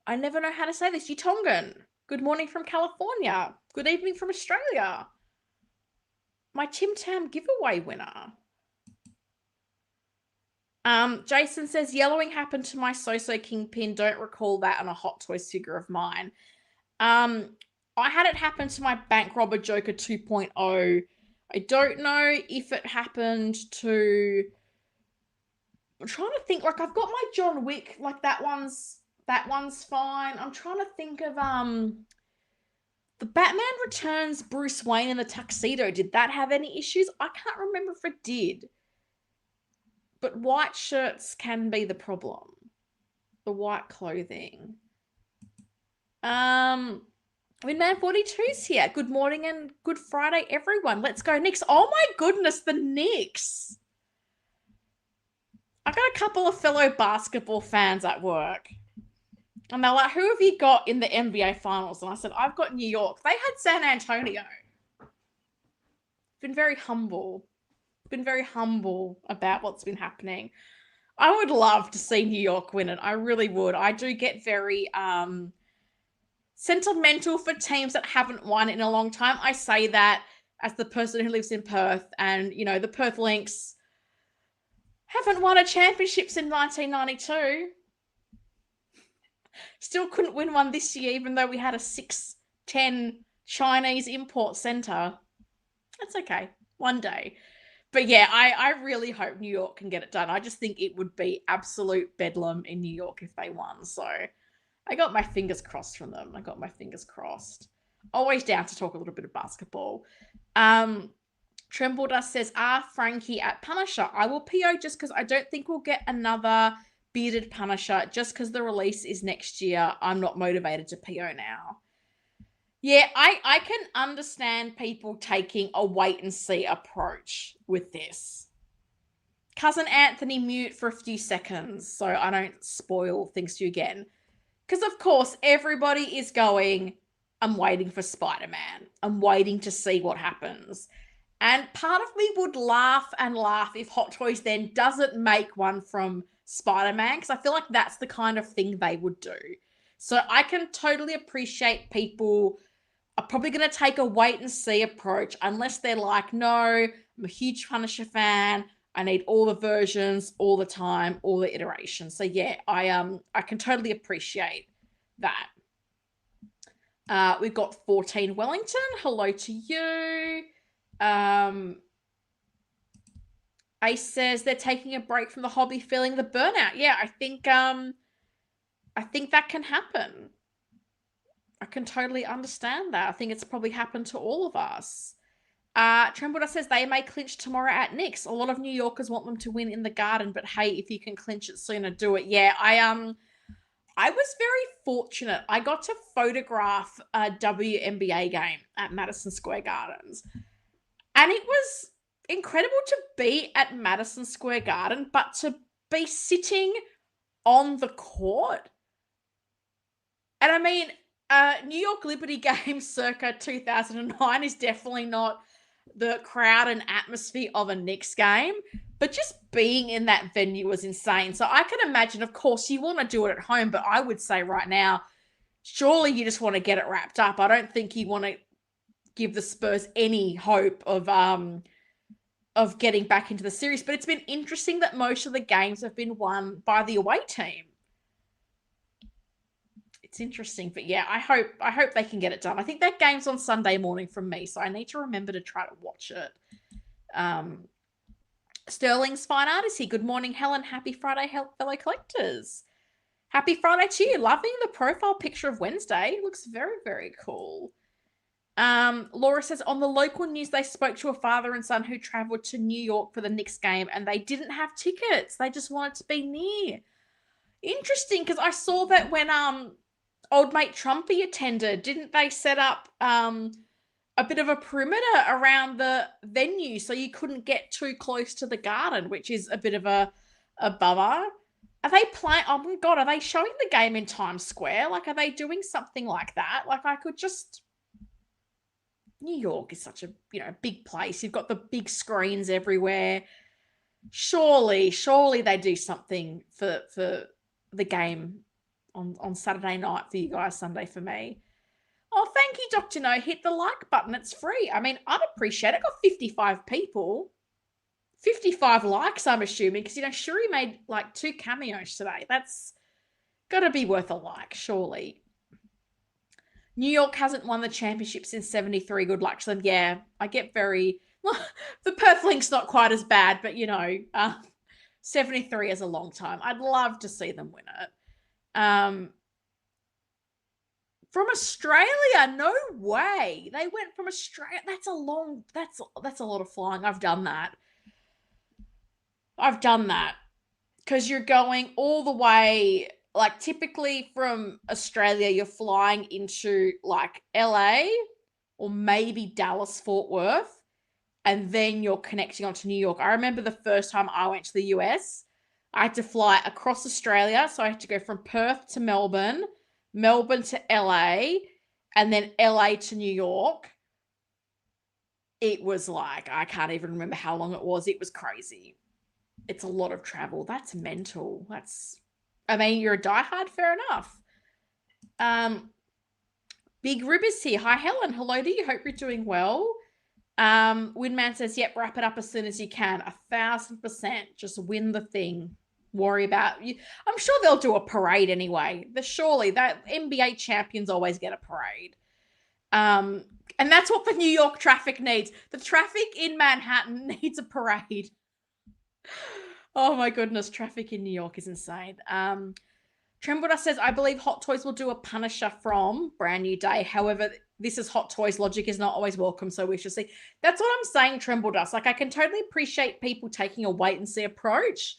I never know how to say this. Utongan. Good morning from California. Good evening from Australia. My Tim Tam giveaway winner. Jason says, yellowing happened to my So-So Kingpin. Don't recall that on a Hot Toys figure of mine. I had it happen to my Bank Robber Joker 2.0. I don't know if it happened to... I'm trying to think, like, I've got my John Wick, like, that one's fine. I'm trying to think of, the Batman Returns Bruce Wayne in the tuxedo. Did that have any issues? I can't remember if it did. But white shirts can be the problem. The white clothing. Winman 42's here. Good morning and good Friday, everyone. Let's go Knicks. Oh my goodness, the Knicks. I got a couple of fellow basketball fans at work. And they're like, who have you got in the NBA Finals? And I said, I've got New York. They had San Antonio. Been very humble. Been very humble about what's been happening. I would love to see New York win it. I really would. I do get very sentimental for teams that haven't won in a long time. I say that as the person who lives in Perth. And, you know, the Perth Lynx haven't won a championship since 1992. Still couldn't win one this year, even though we had a 6'10" Chinese import center. That's okay. One day. But yeah, I really hope New York can get it done. I just think it would be absolute bedlam in New York if they won. So I got my fingers crossed from them. I got my fingers crossed. Always down to talk a little bit of basketball. Tremble Dust says, Frankie at Punisher. I will PO just because I don't think we'll get another bearded Punisher just because the release is next year. I'm not motivated to PO now. Yeah, I can understand people taking a wait-and-see approach with this. Cousin Anthony, mute for a few seconds so I don't spoil things to you again. Because, of course, everybody is going, I'm waiting for Spider-Man. I'm waiting to see what happens. And part of me would laugh and laugh if Hot Toys then doesn't make one from Spider-Man, because I feel like that's the kind of thing they would do. So I can totally appreciate people are probably going to take a wait-and-see approach unless they're like, no, I'm a huge Punisher fan. I need all the versions, all the time, all the iterations. So yeah, I can totally appreciate that. We've got 14 Wellington. Hello to you. Ace says they're taking a break from the hobby, feeling the burnout. Yeah, I think that can happen. I can totally understand that. I think it's probably happened to all of us. Trembler says they may clinch tomorrow at Knicks. A lot of New Yorkers want them to win in the Garden, but hey, if you can clinch it sooner, do it. Yeah, I was very fortunate. I got to photograph a WNBA game at Madison Square Gardens. And it was incredible to be at Madison Square Garden, but to be sitting on the court. And I mean, New York Liberty Games circa 2009 is definitely not the crowd and atmosphere of a Knicks game, but just being in that venue was insane. So I can imagine, of course, you want to do it at home, but I would say right now, surely you just want to get it wrapped up. I don't think you want to give the Spurs any hope of getting back into the series, but it's been interesting that most of the games have been won by the away team. It's interesting, but yeah, I hope they can get it done. I think that game's on Sunday morning from me, so I need to remember to try to watch it. Sterling's fine artist here. Good morning, Helen. Happy Friday, fellow collectors. Happy Friday to you. Loving the profile picture of Wednesday. Looks very, very cool. Laura says, on the local news, they spoke to a father and son who traveled to New York for the Knicks game and they didn't have tickets. They just wanted to be near. Interesting, because I saw that when old mate Trumpy attended, didn't they set up a bit of a perimeter around the venue so you couldn't get too close to the garden, which is a bit of a bummer. Are they playing? Oh my God, are they showing the game in Times Square? Like, are they doing something like that? Like, I could just... New York is such a, big place. You've got the big screens everywhere. Surely they do something for the game on Saturday night for you guys, Sunday for me. Oh, thank you, Dr. No. Hit the like button. It's free. I mean, I'd appreciate it. I got 55 people. 55 likes, I'm assuming, because, Shuri made like 2 cameos today. That's got to be worth a like, surely. New York hasn't won the championship since 73. Good luck to them. Yeah, I get very... the Perth Link's not quite as bad, but, 73 is a long time. I'd love to see them win it. From Australia, no way. They went from Australia. That's a lot of flying. I've done that. Because you're going all the way, like typically from Australia, you're flying into like LA or maybe Dallas, Fort Worth, and then you're connecting onto New York. I remember the first time I went to the US, I had to fly across Australia. So I had to go from Perth to Melbourne to LA, and then LA to New York. It was like, I can't even remember how long it was. It was crazy. It's a lot of travel. That's mental. You're a diehard, fair enough. Big Ribbers here. Hi, Helen. Hello to you. Hope you're doing well. Windman says, yep, wrap it up as soon as you can. 1,000%. Just win the thing. Worry about you. I'm sure they'll do a parade anyway. Surely that NBA champions always get a parade. And that's what the New York traffic needs. The traffic in Manhattan needs a parade. Oh my goodness, traffic in New York is insane. Trembler says, I believe Hot Toys will do a Punisher from Brand New Day. However, this is Hot Toys. Logic is not always welcome, so we shall see. That's what I'm saying, Tremble Dust. Like, I can totally appreciate people taking a wait-and-see approach,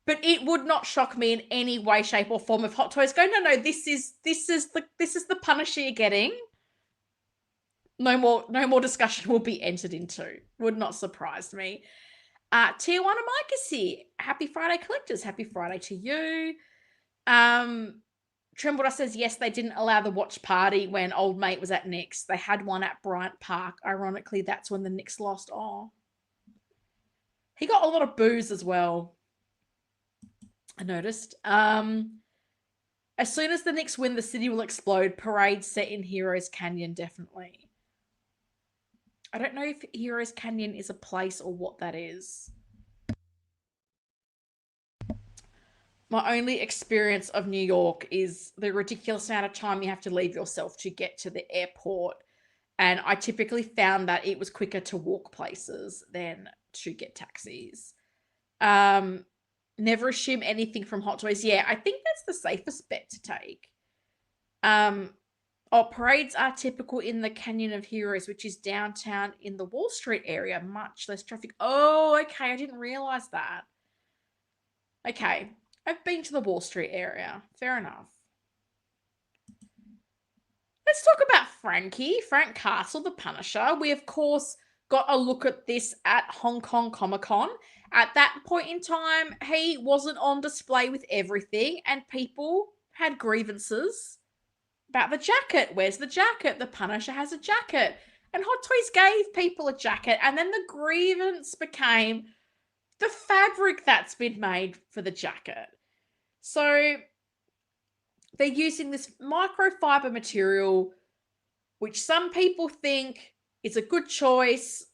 but it would not shock me in any way, shape, or form if Hot Toys go, no, this is the Punisher you're getting. No more discussion will be entered into. Would not surprise me. Tier 1 of Mike is here. Happy Friday, collectors. Happy Friday to you. Trembler says, yes, they didn't allow the watch party when old mate was at Knicks. They had one at Bryant Park. Ironically, that's when the Knicks lost. Oh. He got a lot of boos as well, I noticed. As soon as the Knicks win, the city will explode. Parade set in Heroes Canyon, definitely. I don't know if Heroes Canyon is a place or what that is. My only experience of New York is the ridiculous amount of time you have to leave yourself to get to the airport. And I typically found that it was quicker to walk places than to get taxis. Never assume anything from Hot Toys. Yeah, I think that's the safest bet to take. Parades are typical in the Canyon of Heroes, which is downtown in the Wall Street area. Much less traffic. Oh, okay. I didn't realize that. Okay. I've been to the Wall Street area. Fair enough. Let's talk about Frank Castle, the Punisher. We, of course, got a look at this at Hong Kong Comic-Con. At that point in time, he wasn't on display with everything, and people had grievances about the jacket. Where's the jacket? The Punisher has a jacket. And Hot Toys gave people a jacket, and then the grievance became the fabric that's been made for the jacket. So they're using this microfiber material, which some people think is a good choice.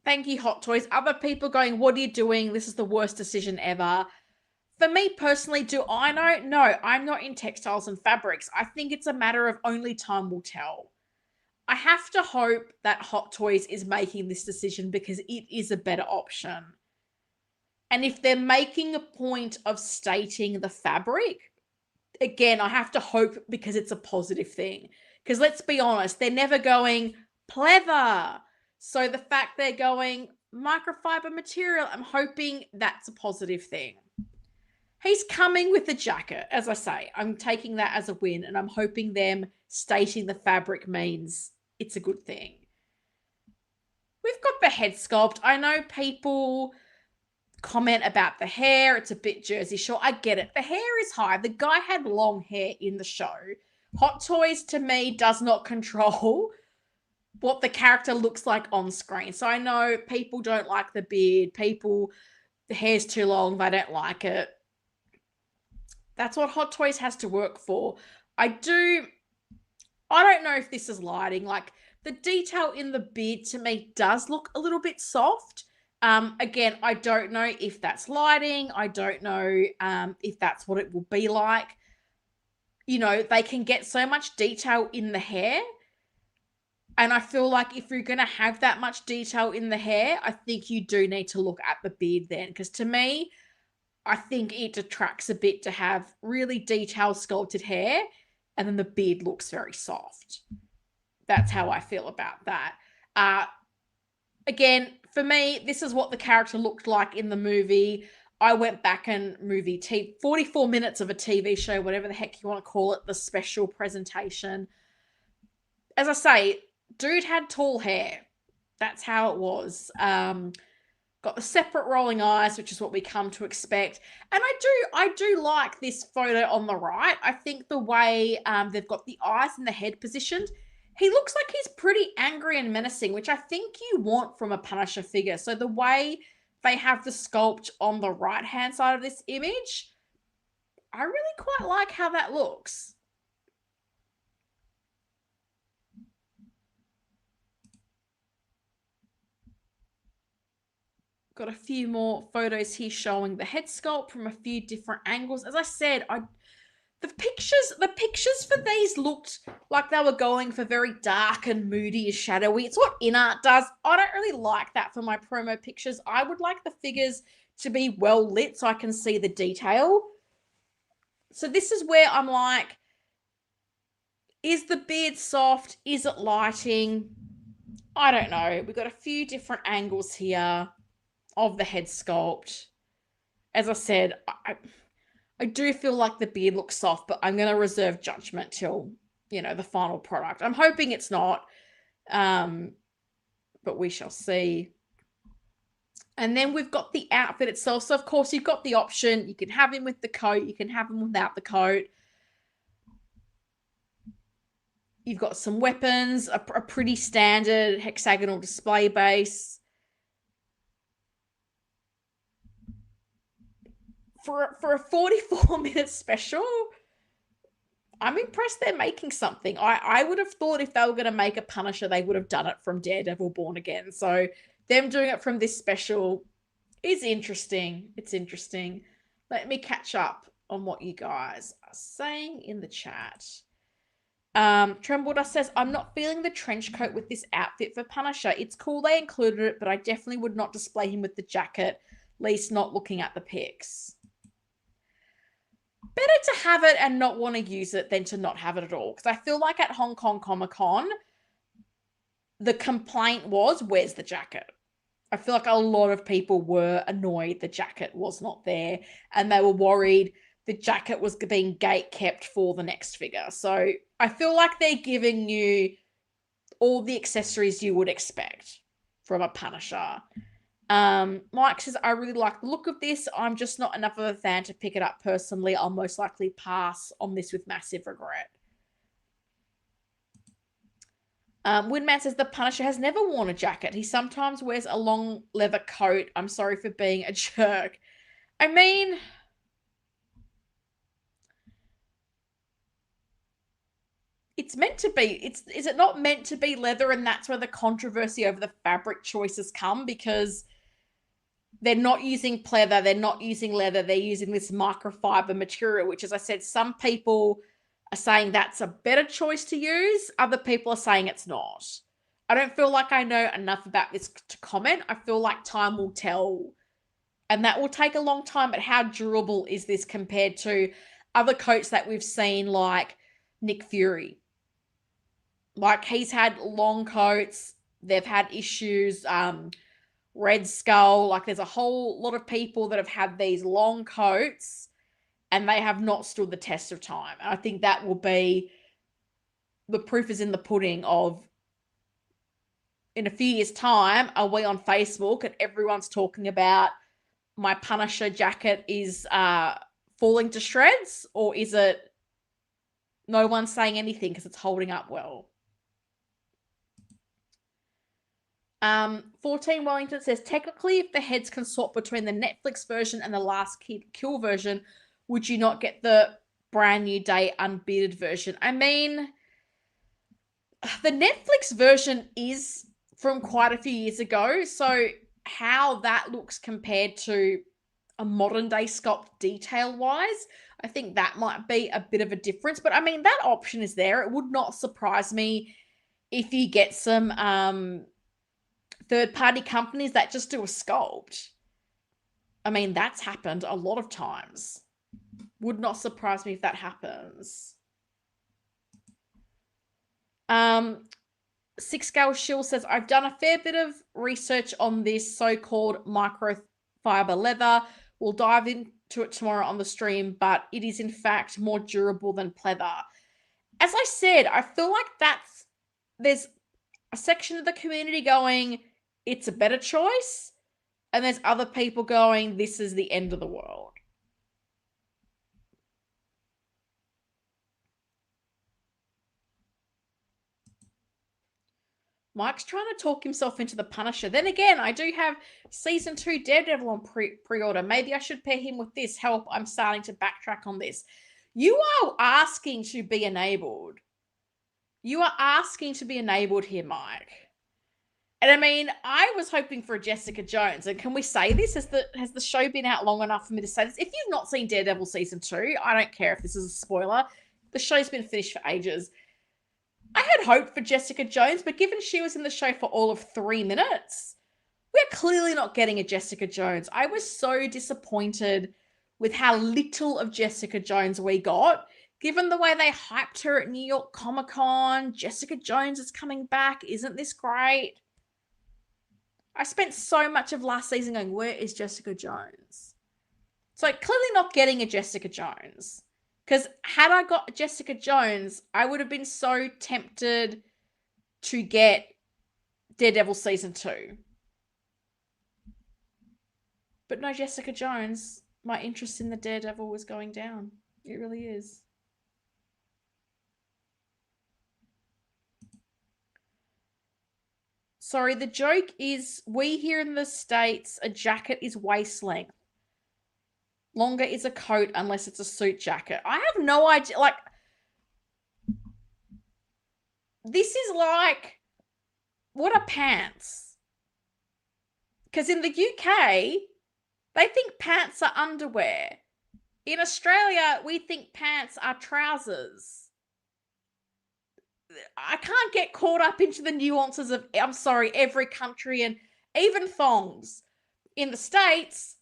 Thank you, Hot Toys. Other people going, what are you doing? This is the worst decision ever. For me personally, do I know? No, I'm not in textiles and fabrics. I think it's a matter of only time will tell. I have to hope that Hot Toys is making this decision because it is a better option. And if they're making a point of stating the fabric, again, I have to hope because it's a positive thing. Because let's be honest, they're never going pleather. So the fact they're going microfiber material, I'm hoping that's a positive thing. He's coming with the jacket, as I say. I'm taking that as a win, and I'm hoping them stating the fabric means it's a good thing. We've got the head sculpt. I know people comment about the hair. It's a bit Jersey Shore. I get it. The hair is high. The guy had long hair in the show. Hot Toys, to me, does not control what the character looks like on screen. So I know people don't like the beard. The hair's too long. They don't like it. That's what Hot Toys has to work for. I don't know if this is lighting. Like, the detail in the beard to me does look a little bit soft. Again, I don't know if that's lighting. I don't know if that's what it will be like. You know, they can get so much detail in the hair. And I feel like if you're going to have that much detail in the hair, I think you do need to look at the beard then. Because to me, I think it detracts a bit to have really detailed sculpted hair and then the beard looks very soft. That's how I feel about that. Again, for me, this is what the character looked like in the movie. I went back and 44 minutes of a TV show, whatever the heck you want to call it, the special presentation. As I say, dude had tall hair. That's how it was. Got the separate rolling eyes, which is what we come to expect. And I do like this photo on the right. I think the way they've got the eyes and the head positioned, he looks like he's pretty angry and menacing, which I think you want from a Punisher figure. So the way they have the sculpt on the right-hand side of this image, I really quite like how that looks. Got a few more photos here showing the head sculpt from a few different angles. As I said, the pictures for these looked like they were going for very dark and moody and shadowy. It's what InArt does. I don't really like that for my promo pictures. I would like the figures to be well lit so I can see the detail. So this is where I'm like, is the beard soft? Is it lighting? I don't know. We've got a few different angles here of the head sculpt. As I said, I do feel like the beard looks soft, but I'm going to reserve judgment till, the final product. I'm hoping it's not, but we shall see. And then we've got the outfit itself. So, of course, you've got the option. You can have him with the coat. You can have him without the coat. You've got some weapons, a pretty standard hexagonal display base. For a 44-minute special, I'm impressed they're making something. I would have thought if they were going to make a Punisher, they would have done it from Daredevil Born Again. So them doing it from this special is interesting. It's interesting. Let me catch up on what you guys are saying in the chat. Trembledust says, I'm not feeling the trench coat with this outfit for Punisher. It's cool they included it, but I definitely would not display him with the jacket, at least not looking at the pics. Better to have it and not want to use it than to not have it at all. Because I feel like at Hong Kong Comic Con, the complaint was, where's the jacket? I feel like a lot of people were annoyed the jacket was not there. And they were worried the jacket was being gate kept for the next figure. So I feel like they're giving you all the accessories you would expect from a Punisher. Mike says, I really like the look of this. I'm just not enough of a fan to pick it up personally. I'll most likely pass on this with massive regret. Windman says, the Punisher has never worn a jacket. He sometimes wears a long leather coat. I'm sorry for being a jerk. I mean, it's meant to be. Is it not meant to be leather? And that's where the controversy over the fabric choices come, because they're not using pleather, they're not using leather, they're using this microfiber material, which, as I said, some people are saying that's a better choice to use. Other people are saying it's not. I don't feel like I know enough about this to comment. I feel like time will tell. And that will take a long time, but how durable is this compared to other coats that we've seen, like Nick Fury? Like, he's had long coats. They've had issues. Red Skull. Like, there's a whole lot of people that have had these long coats and they have not stood the test of time. And I think that will be the proof is in the pudding of, in a few years' time, are we on Facebook and everyone's talking about my Punisher jacket is falling to shreds, or is it no one's saying anything because it's holding up well? 14 Wellington says, technically, if the heads can swap between the Netflix version and the Last Kill version, would you not get the brand new day unbearded version? I mean, the Netflix version is from quite a few years ago, so how that looks compared to a modern day sculpt detail wise, I think that might be a bit of a difference. But I mean, that option is there. It would not surprise me if you get some third-party companies that just do a sculpt. I mean, that's happened a lot of times. Would not surprise me if that happens. Six Scale Shield says, I've done a fair bit of research on this so-called microfiber leather. We'll dive into it tomorrow on the stream, but it is in fact more durable than pleather. As I said, I feel like there's a section of the community going, it's a better choice, and there's other people going, this is the end of the world. Mike's trying to talk himself into the Punisher. Then again, I do have season 2 Daredevil on pre-order. Maybe I should pair him with this. Help, I'm starting to backtrack on this. You are asking to be enabled. You are asking to be enabled here, Mike. And I mean, I was hoping for a Jessica Jones. And can we say this? Has the show been out long enough for me to say this? If you've not seen Daredevil season 2, I don't care if this is a spoiler. The show's been finished for ages. I had hope for Jessica Jones, but given she was in the show for all of 3 minutes, we're clearly not getting a Jessica Jones. I was so disappointed with how little of Jessica Jones we got. Given the way they hyped her at New York Comic Con, Jessica Jones is coming back. Isn't this great? I spent so much of last season going, where is Jessica Jones? So clearly not getting a Jessica Jones. Because had I got Jessica Jones, I would have been so tempted to get Daredevil season 2. But no Jessica Jones, my interest in the Daredevil was going down. It really is. Sorry, the joke is we here in the States, a jacket is waist length. Longer is a coat unless it's a suit jacket. I have no idea. Like, this is like, what are pants? Because in the UK, they think pants are underwear. In Australia, we think pants are trousers. I can't get caught up into the nuances of, I'm sorry, every country and even thongs. In the States,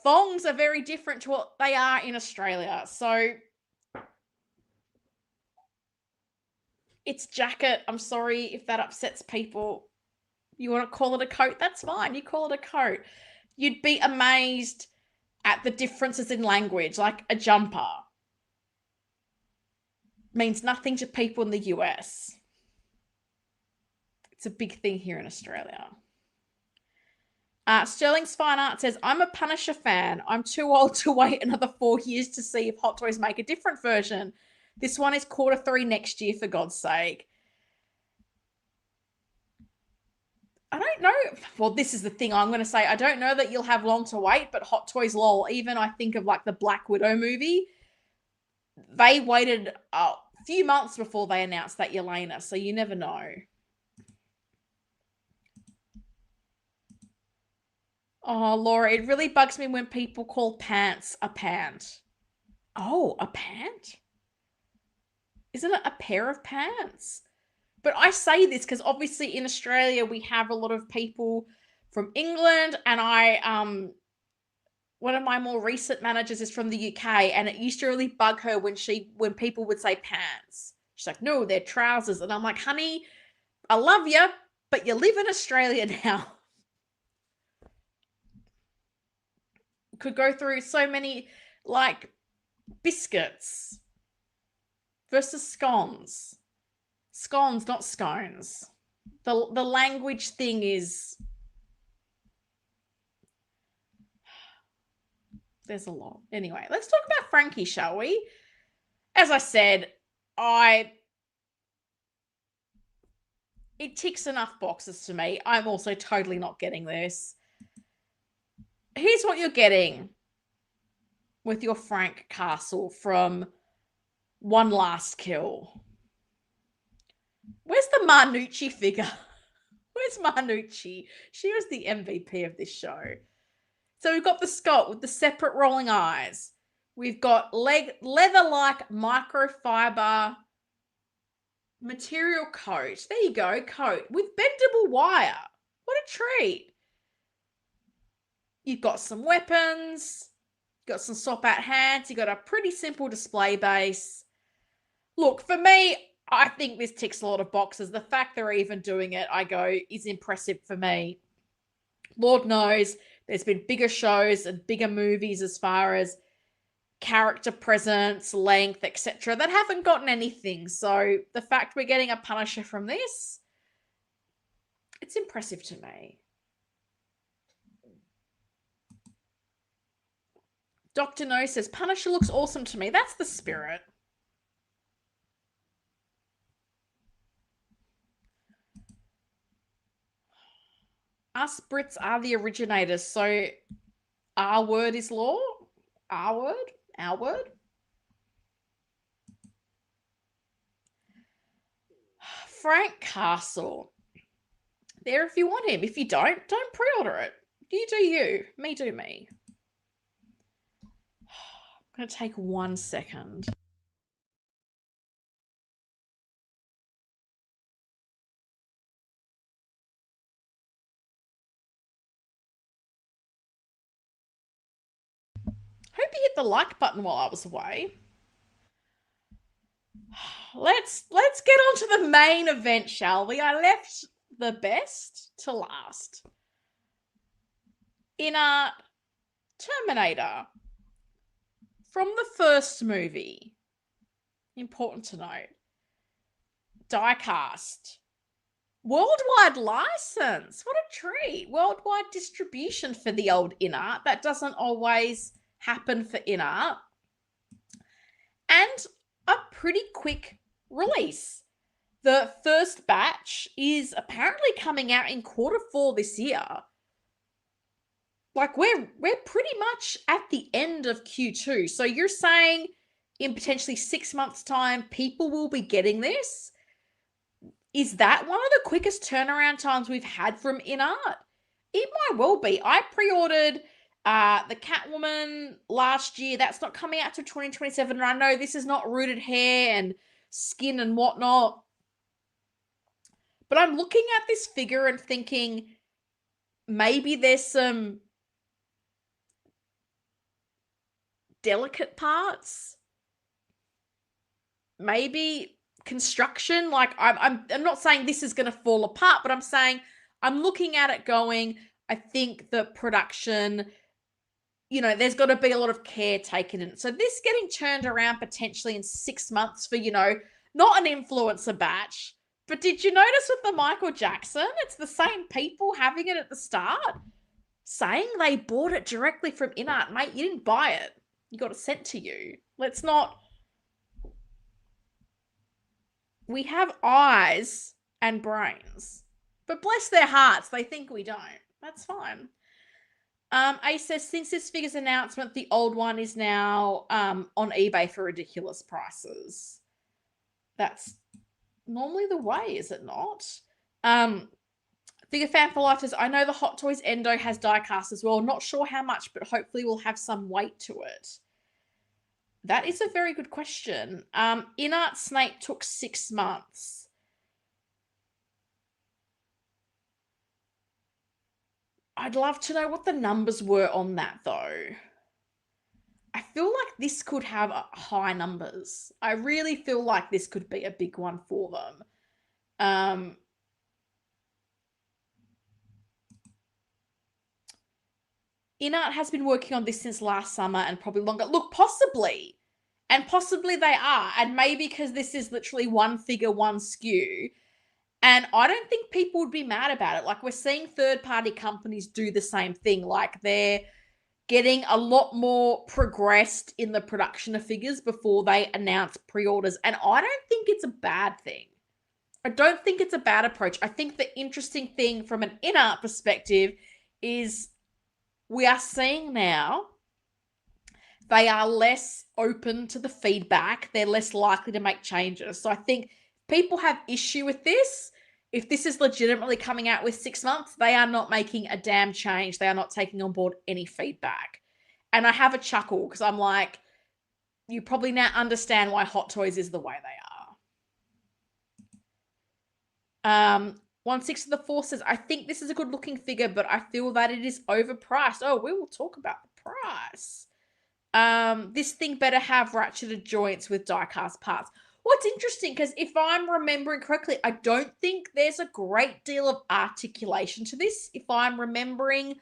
thongs are very different to what they are in Australia. So it's jacket. I'm sorry if that upsets people. You want to call it a coat? That's fine. You call it a coat. You'd be amazed at the differences in language. Like a jumper means nothing to people in the US. It's a big thing here in Australia. Sterling's Fine Art says, I'm a Punisher fan. I'm too old to wait another 4 years to see if Hot Toys make a different version. This one is Q3 next year, for God's sake. I don't know. Well, this is the thing I'm going to say. I don't know that you'll have long to wait, but Hot Toys lol. Even I think of like the Black Widow movie. They waited a few months before they announced that Yelena, so you never know. Oh, Laura, it really bugs me when people call pants a pant. Oh, a pant? Isn't it a pair of pants? But I say this because obviously in Australia we have a lot of people from England, and one of my more recent managers is from the UK, and it used to really bug her when people would say pants. She's like, no, they're trousers. And I'm like, honey, I love you, but you live in Australia now. Could go through so many, like, biscuits versus scones. Scones, not scones. The language thing is, there's a lot. Anyway, let's talk about Frankie, shall we? As I said, it ticks enough boxes to me. I'm also totally not getting this. Here's what you're getting with your Frank Castle from One Last Kill. Where's the Marnucci figure? Where's Marnucci? She was the MVP of this show. So we've got the Scott with the separate rolling eyes. We've got leather-like microfiber material coat. There you go, coat with bendable wire. What a treat. You've got some weapons, got some swap-out hands, you've got a pretty simple display base. Look, for me, I think this ticks a lot of boxes. The fact they're even doing it, I go, is impressive for me. Lord knows there's been bigger shows and bigger movies as far as character presence, length, etc. that haven't gotten anything. So the fact we're getting a Punisher from this, it's impressive to me. Dr. No says, Punisher looks awesome to me. That's the spirit. Us Brits are the originators, so our word is law. Our word. Our word. Frank Castle. There if you want him. If you don't pre-order it. You do you. Me do me. I'm going to take 1 second. Hope you hit the like button while I was away. Let's get on to the main event, shall we? I left the best to last. InArt Terminator. From the first movie. Important to note. Die-cast. Worldwide license. What a treat. Worldwide distribution for the old InArt. That doesn't always happen for InArt. And a pretty quick release. The first batch is apparently coming out in Q4 this year. Like, we're pretty much at the end of Q2. So you're saying in potentially 6 months' time, people will be getting this? Is that one of the quickest turnaround times we've had from InArt? It might well be. I pre-ordered the Catwoman last year. That's not coming out till 2027. And I know this is not rooted hair and skin and whatnot. But I'm looking at this figure and thinking maybe there's some delicate parts. Maybe construction. Like, I'm not saying this is going to fall apart, but I'm saying I'm looking at it going, I think the production, you know, there's got to be a lot of care taken in it. So this getting turned around potentially in 6 months for, you know, not an influencer batch, but did you notice with the Michael Jackson, it's the same people having it at the start, saying they bought it directly from InArt. Mate, you didn't buy it. You got it sent to you. Let's not... We have eyes and brains, but bless their hearts, they think we don't. That's fine. Ace says, since this figure's announcement, the old one is now on eBay for ridiculous prices. That's normally the way, is it not? Figure Fan for Life says, I know the Hot Toys Endo has die cast as well. Not sure how much, but hopefully we'll have some weight to it. That is a very good question. InArt's snake took 6 months. I'd love to know what the numbers were on that, though. I feel like this could have high numbers. I really feel like this could be a big one for them. InArt has been working on this since last summer and probably longer. Look, possibly. And possibly they are. And maybe because this is literally one figure, one SKU. And I don't think people would be mad about it. Like, we're seeing third-party companies do the same thing. Like, they're getting a lot more progressed in the production of figures before they announce pre-orders. And I don't think it's a bad thing. I don't think it's a bad approach. I think the interesting thing from an InArt perspective is we are seeing now they are less open to the feedback. They're less likely to make changes. So I think people have issue with this. If this is legitimately coming out with 6 months, they are not making a damn change. They are not taking on board any feedback. And I have a chuckle because I'm like, you probably now understand why Hot Toys is the way they are. 16 to the 4 says, I think this is a good looking figure, but I feel that it is overpriced. Oh, we will talk about the price. This thing better have ratcheted joints with die-cast parts. What's interesting, because if I'm remembering correctly, I don't think there's a great deal of articulation to this. If I'm remembering,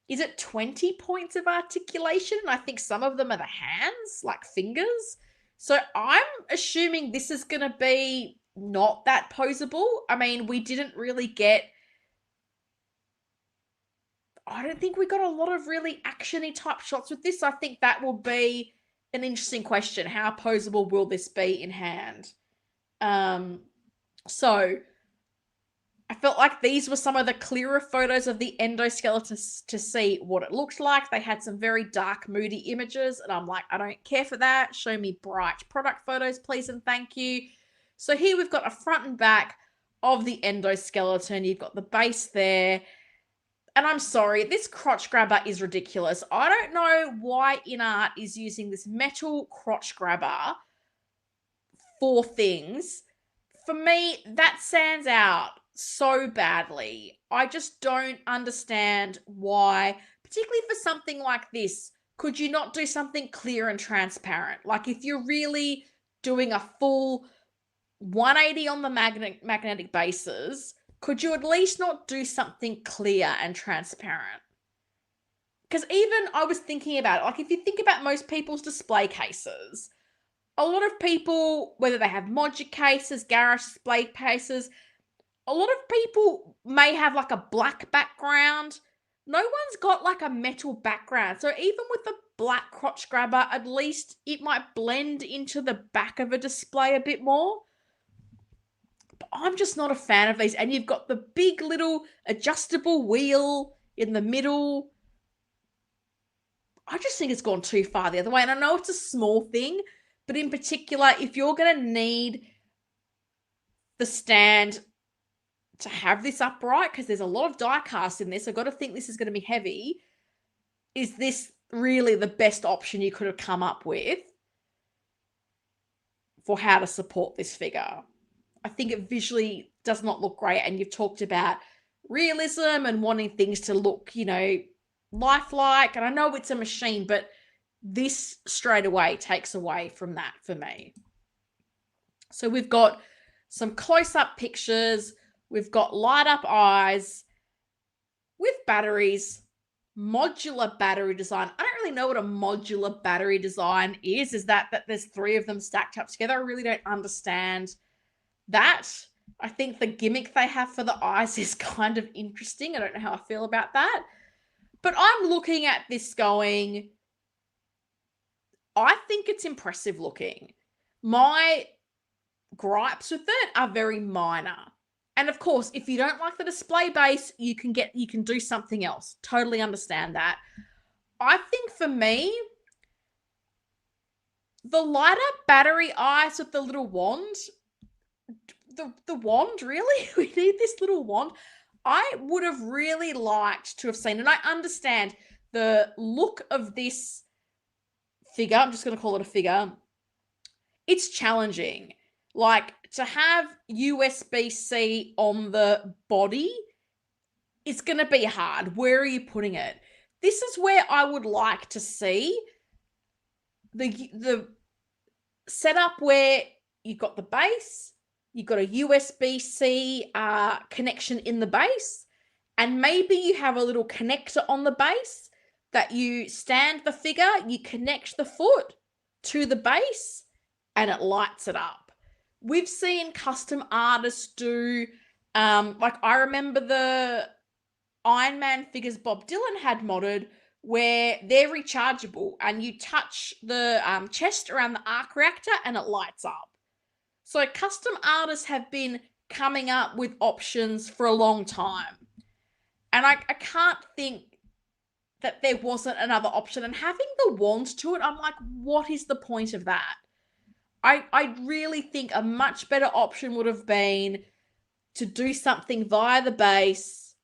is it 20 points of articulation? I think some of them are the hands, like fingers. So I'm assuming this is going to be not that posable. I mean, we didn't really get... I don't think we got a lot of really action-y type shots with this. I think that will be an interesting question. How posable will this be in hand? So I felt like these were some of the clearer photos of the endoskeleton to see what it looked like. They had some very dark, moody images, and I'm like, I don't care for that. Show me bright product photos, please and thank you. So here we've got a front and back of the endoskeleton. You've got the base there. And I'm sorry, this crotch grabber is ridiculous. I don't know why InArt is using this metal crotch grabber for things. For me, that stands out so badly. I just don't understand why, particularly for something like this, could you not do something clear and transparent? Like if you're really doing a full 180 on the magnetic bases, could you at least not do something clear and transparent? Because even I was thinking about it, like if you think about most people's display cases, a lot of people, whether they have modular cases, garage display cases, a lot of people may have like a black background. No one's got like a metal background. So even with the black crotch grabber, at least it might blend into the back of a display a bit more. But I'm just not a fan of these. And you've got the big little adjustable wheel in the middle. I just think it's gone too far the other way. And I know it's a small thing, but in particular, if you're going to need the stand to have this upright, because there's a lot of die cast in this, I've got to think this is going to be heavy. Is this really the best option you could have come up with for how to support this figure? I think it visually does not look great. And you've talked about realism and wanting things to look, you know, lifelike. And I know it's a machine, but this straight away takes away from that for me. So we've got some close-up pictures. We've got light-up eyes with batteries, modular battery design. I don't really know what a modular battery design is. Is that there's 3 of them stacked up together? I really don't understand that. I think the gimmick they have for the eyes is kind of interesting. I don't know how I feel about that. But I'm looking at this going, I think it's impressive looking. My gripes with it are very minor. And of course, if you don't like the display base, you can do something else. Totally understand that. I think for me, the light up battery eyes with the little wand, the wand, really? We need this little wand. I would have really liked to have seen, and I understand the look of this figure, I'm just going to call it a figure, it's challenging. Like, to have USB-C on the body, it's going to be hard. Where are you putting it? This is where I would like to see the setup where you've got the base, you've got a USB-C connection in the base, and maybe you have a little connector on the base that you stand the figure, you connect the foot to the base, and it lights it up. We've seen custom artists do, like I remember the Iron Man figures Bob Dylan had modded, where they're rechargeable and you touch the chest around the arc reactor and it lights up. So custom artists have been coming up with options for a long time. And I can't think that there wasn't another option. And having the wand to it, I'm like, what is the point of that? I really think a much better option would have been to do something via the base,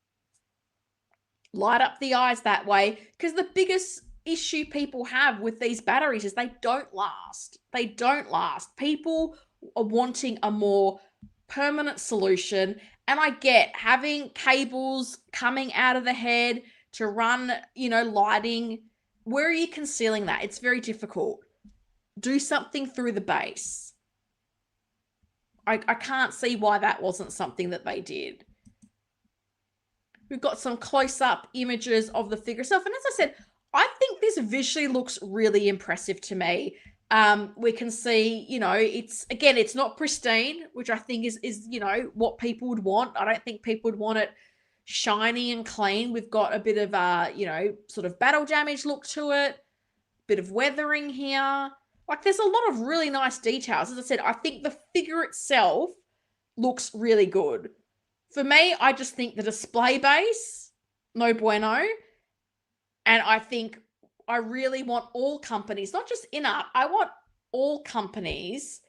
light up the eyes that way, because the biggest issue people have with these batteries is they don't last. They don't last. People are wanting a more permanent solution, and I get having cables coming out of the head to run, lighting. Where are you concealing that? It's very difficult. Do something through the base. I can't see why that wasn't something that they did. We've got some close-up images of the figure itself. And as I said, I think this visually looks really impressive to me. We can see, it's not pristine, which I think is what people would want. I don't think people would want it shiny and clean. We've got a bit of sort of battle damage look to it, bit of weathering here. Like, there's a lot of really nice details. As I said, I think the figure itself looks really good. For me, I just think the display base, no bueno. And I think I really want all companies, not just InArt, I want all companies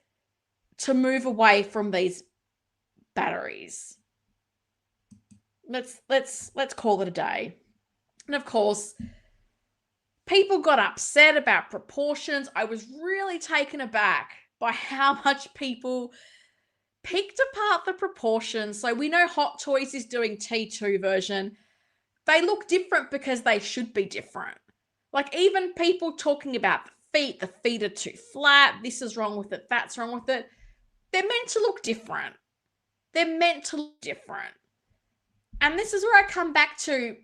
to move away from these batteries. Let's call it a day. And of course, people got upset about proportions. I was really taken aback by how much people picked apart the proportions. So we know Hot Toys is doing T2 version. They look different because they should be different. Like, even people talking about the feet are too flat, this is wrong with it, that's wrong with it. They're meant to look different. They're meant to look different. And this is where I come back to,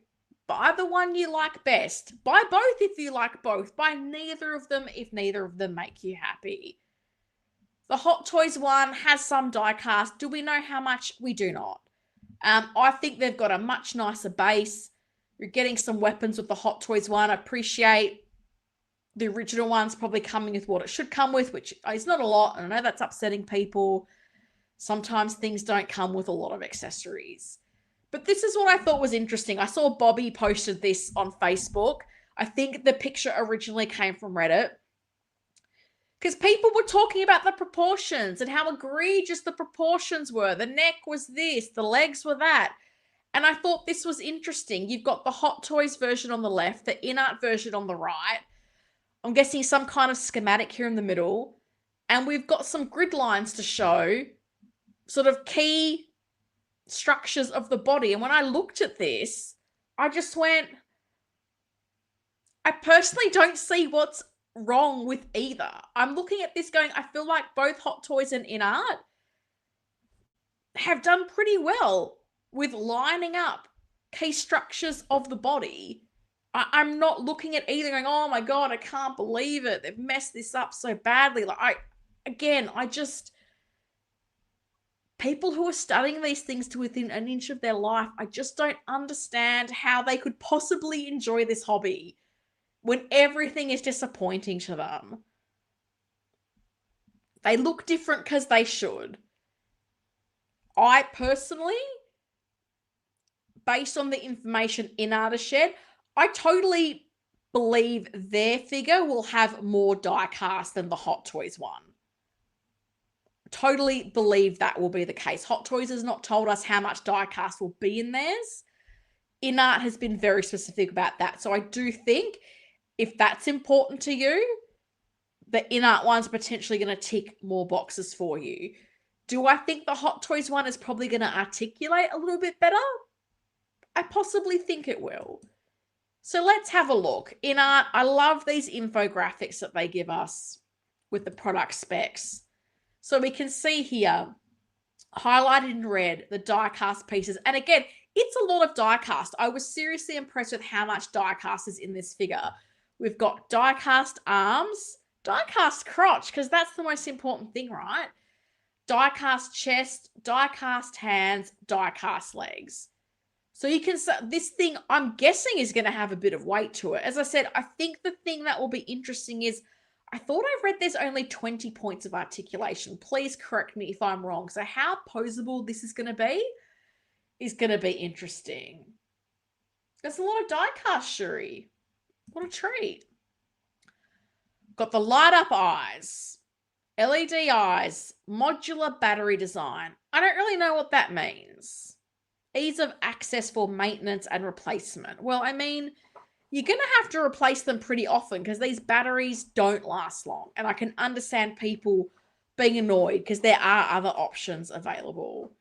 buy the one you like best. Buy both if you like both. Buy neither of them if neither of them make you happy. The Hot Toys one has some die cast. Do we know how much? We do not. I think they've got a much nicer base. You're getting some weapons with the Hot Toys one. I appreciate the original one's probably coming with what it should come with, which is not a lot. And I know that's upsetting people. Sometimes things don't come with a lot of accessories. But this is what I thought was interesting. I saw Bobby posted this on Facebook. I think the picture originally came from Reddit. Because people were talking about the proportions and how egregious the proportions were. The neck was this, the legs were that. And I thought this was interesting. You've got the Hot Toys version on the left, the InArt version on the right. I'm guessing some kind of schematic here in the middle. And we've got some grid lines to show sort of key structures of the body. And when I looked at this, I just went, I personally don't see what's wrong with either. I'm looking at this going, I feel like both Hot Toys and InArt have done pretty well with lining up key structures of the body. I'm not looking at either going, oh my God, I can't believe it. They've messed this up so badly. People who are studying these things to within an inch of their life, I just don't understand how they could possibly enjoy this hobby when everything is disappointing to them. They look different because they should. I personally, based on the information InArt has shared, I totally believe their figure will have more die cast than the Hot Toys one. Totally believe that will be the case. Hot Toys has not told us how much die cast will be in theirs. InArt has been very specific about that. So I do think if that's important to you, the InArt one's potentially going to tick more boxes for you. Do I think the Hot Toys one is probably going to articulate a little bit better? I possibly think it will. So let's have a look. InArt, I love these infographics that they give us with the product specs. So we can see here, highlighted in red, the die cast pieces. And again, it's a lot of die cast. I was seriously impressed with how much die cast is in this figure. We've got die cast arms, die cast crotch, because that's the most important thing, right? Die cast chest, die cast hands, die cast legs. So you can, this thing, I'm guessing, is going to have a bit of weight to it. As I said, I think the thing that will be interesting is, I thought I read there's only 20 points of articulation. Please correct me if I'm wrong. So how posable this is going to be interesting. There's a lot of die cast, Shuri. What a treat. Got the light up eyes, LED eyes, modular battery design. I don't really know what that means. Ease of access for maintenance and replacement. Well, I mean, you're going to have to replace them pretty often because these batteries don't last long. And I can understand people being annoyed because there are other options available.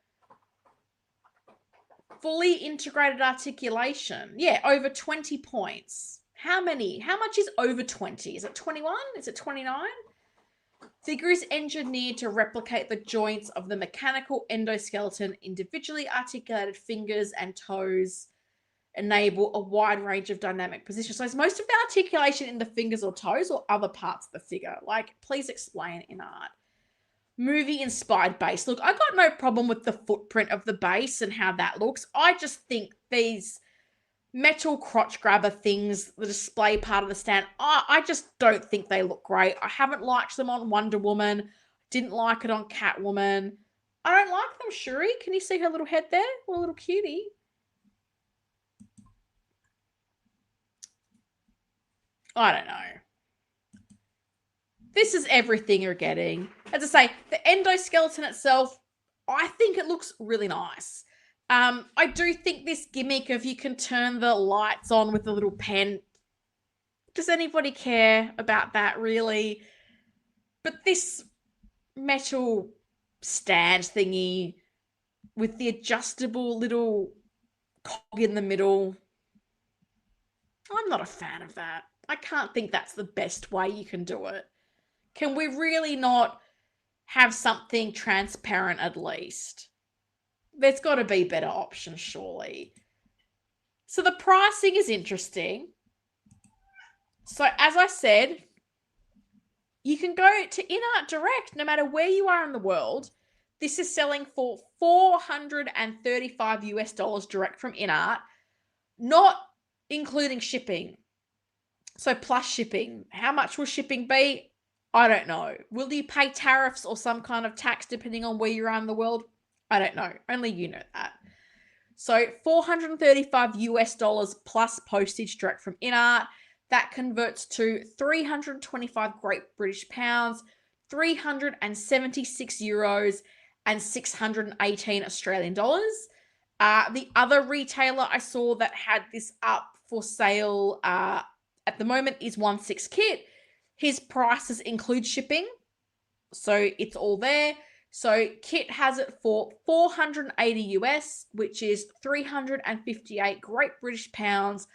Fully integrated articulation. Yeah, over 20 points. How many? How much is over 20? Is it 21? Is it 29? Figure is engineered to replicate the joints of the mechanical endoskeleton. Individually articulated fingers and toes enable a wide range of dynamic positions. So is most of the articulation in the fingers or toes or other parts of the figure? Like, please explain InArt. Movie-inspired base. Look, I got no problem with the footprint of the base and how that looks. I just think these metal crotch grabber things, the display part of the stand, I just don't think they look great. I haven't liked them on Wonder Woman. Didn't like it on Catwoman. I don't like them, Shuri. Can you see her little head there? What a little cutie. I don't know. This is everything you're getting. As I say, the endoskeleton itself, I think it looks really nice. I do think this gimmick of you can turn the lights on with a little pen, does anybody care about that really? But this metal stand thingy with the adjustable little cog in the middle, I'm not a fan of that. I can't think that's the best way you can do it. Can we really not have something transparent at least? There's got to be better options, surely. So the pricing is interesting. So as I said, you can go to InArt Direct no matter where you are in the world. This is selling for $435 US direct from InArt, not including shipping. So plus shipping. How much will shipping be? I don't know. Will you pay tariffs or some kind of tax depending on where you are in the world? I don't know. Only you know that. So $435 US plus postage direct from InArt. That converts to 325 Great British pounds, 376 euros, and 618 Australian dollars. The other retailer I saw that had this up for sale at the moment is 16Kit. His prices include shipping, so it's all there. So Kit has it for 480 US, which is 358 Great British pounds,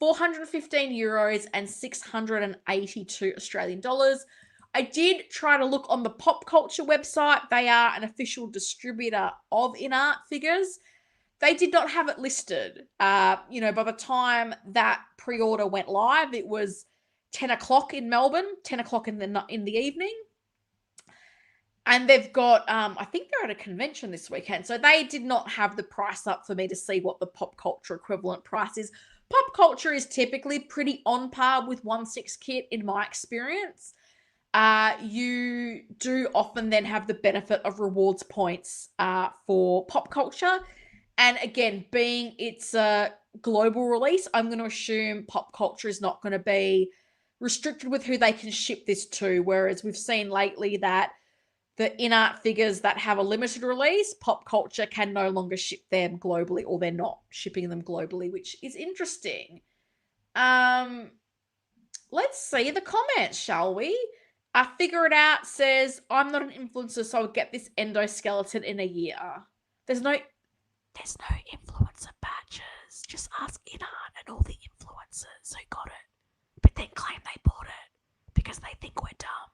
415 euros, and 682 Australian dollars. I did try to look on the Pop Culture website. They are an official distributor of InArt figures. They did not have it listed. By the time that pre-order went live, it was 10 o'clock in Melbourne, 10 o'clock in the evening. And they've got, I think they're at a convention this weekend. So they did not have the price up for me to see what the Pop Culture equivalent price is. Pop Culture is typically pretty on par with 16Kit in my experience. You do often then have the benefit of rewards points for Pop Culture. And again, being it's a global release, I'm going to assume Pop Culture is not going to be restricted with who they can ship this to. Whereas we've seen lately that the InArt figures that have a limited release, Pop Culture can no longer ship them globally, or they're not shipping them globally, which is interesting. Let's see the comments, shall we? I Figure It Out says, I'm not an influencer, so I'll get this endoskeleton in a year. There's no influencer badges. Just ask InArt and all the influencers who got it, but then claim they bought it because they think we're dumb.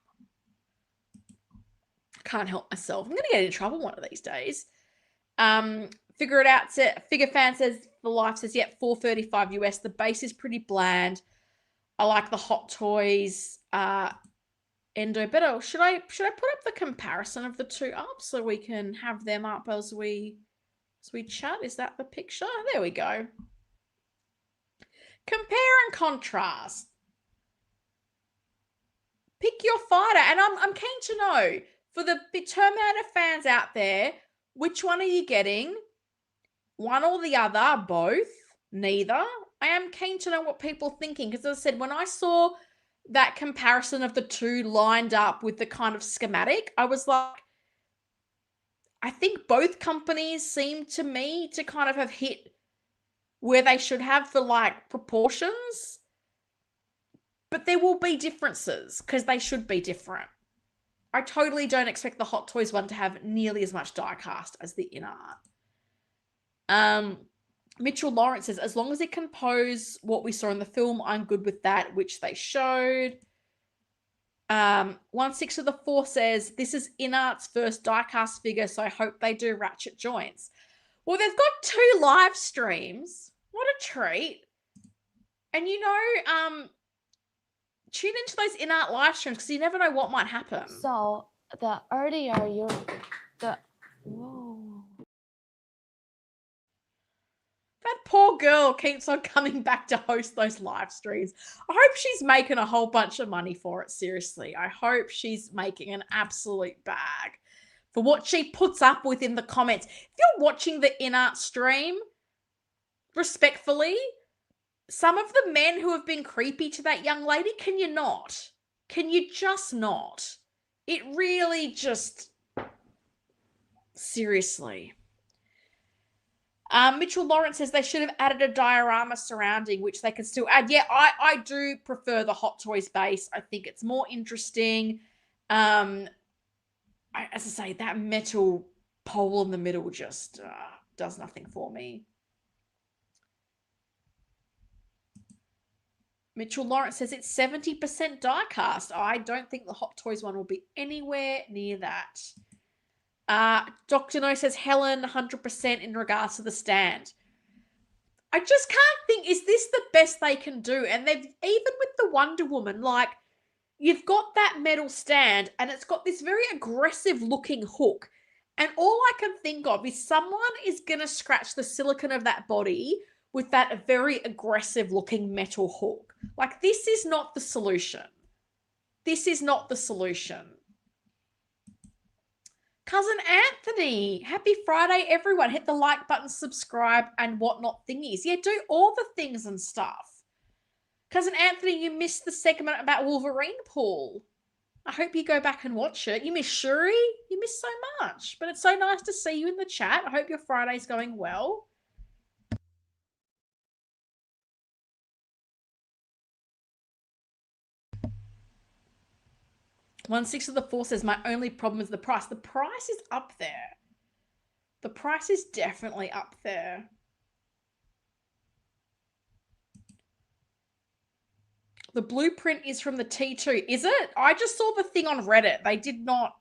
Can't help myself. I'm going to get in trouble one of these days. Figure It Out. Figure Fan says, The Life says, yep, $4.35 US. The base is pretty bland. I like the Hot Toys Endo better. Should I put up the comparison of the two up so we can have them up as we chat? Is that the picture? There we go. Compare and contrast. Pick your fighter, and I'm keen to know, for the Terminator fans out there, which one are you getting? One or the other? Both? Neither? I am keen to know what people are thinking, because as I said, when I saw that comparison of the two lined up with the kind of schematic, I was like, I think both companies seem to me to kind of have hit where they should have for like proportions, but there will be differences because they should be different. I totally don't expect the Hot Toys one to have nearly as much die cast as the InArt. Mitchell Lawrence says, as long as it can pose what we saw in the film, I'm good with that, which they showed. 16 says, this is InArt's first diecast figure, so I hope they do ratchet joints. Well, they've got 2 live streams. What a treat. And tune into those InArt live streams because you never know what might happen. So the earlier whoa. That poor girl keeps on coming back to host those live streams. I hope she's making a whole bunch of money for it, seriously. I hope she's making an absolute bag for what she puts up with in the comments. If you're watching the InArt stream, respectfully, some of the men who have been creepy to that young lady, can you not? Can you just not? It really just... Seriously. Mitchell Lawrence says they should have added a diorama surrounding, which they can still add. Yeah, I do prefer the Hot Toys base. I think it's more interesting. As I say, that metal pole in the middle just does nothing for me. Mitchell Lawrence says it's 70% die-cast. I don't think the Hot Toys one will be anywhere near that. Dr. No says Helen 100% in regards to the stand. I just can't think, is this the best they can do? And they've, even with the Wonder Woman, like, you've got that metal stand and it's got this very aggressive looking hook. And all I can think of is someone is going to scratch the silicone of that body with that very aggressive looking metal hook. Like, this is not the solution. This is not the solution. Cousin Anthony, happy Friday, everyone. Hit the like button, subscribe, and whatnot thingies. Yeah, do all the things and stuff. Cousin Anthony, you missed the segment about Wolverinepool. I hope you go back and watch it. You missed Shuri. You missed so much. But it's so nice to see you in the chat. I hope your Friday's going well. One six of the four says, my only problem is the price. The price is up there. The price is definitely up there. The blueprint is from the T2. Is it? I just saw the thing on Reddit. They did not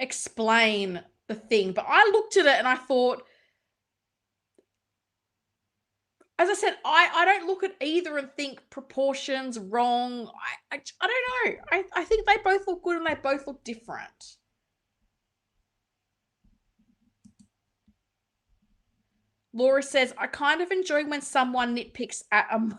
explain the thing. But I looked at it and I thought, as I said, I don't look at either and think proportions wrong. I don't know. I think they both look good and they both look different. Laura says, I kind of enjoy when someone nitpicks at a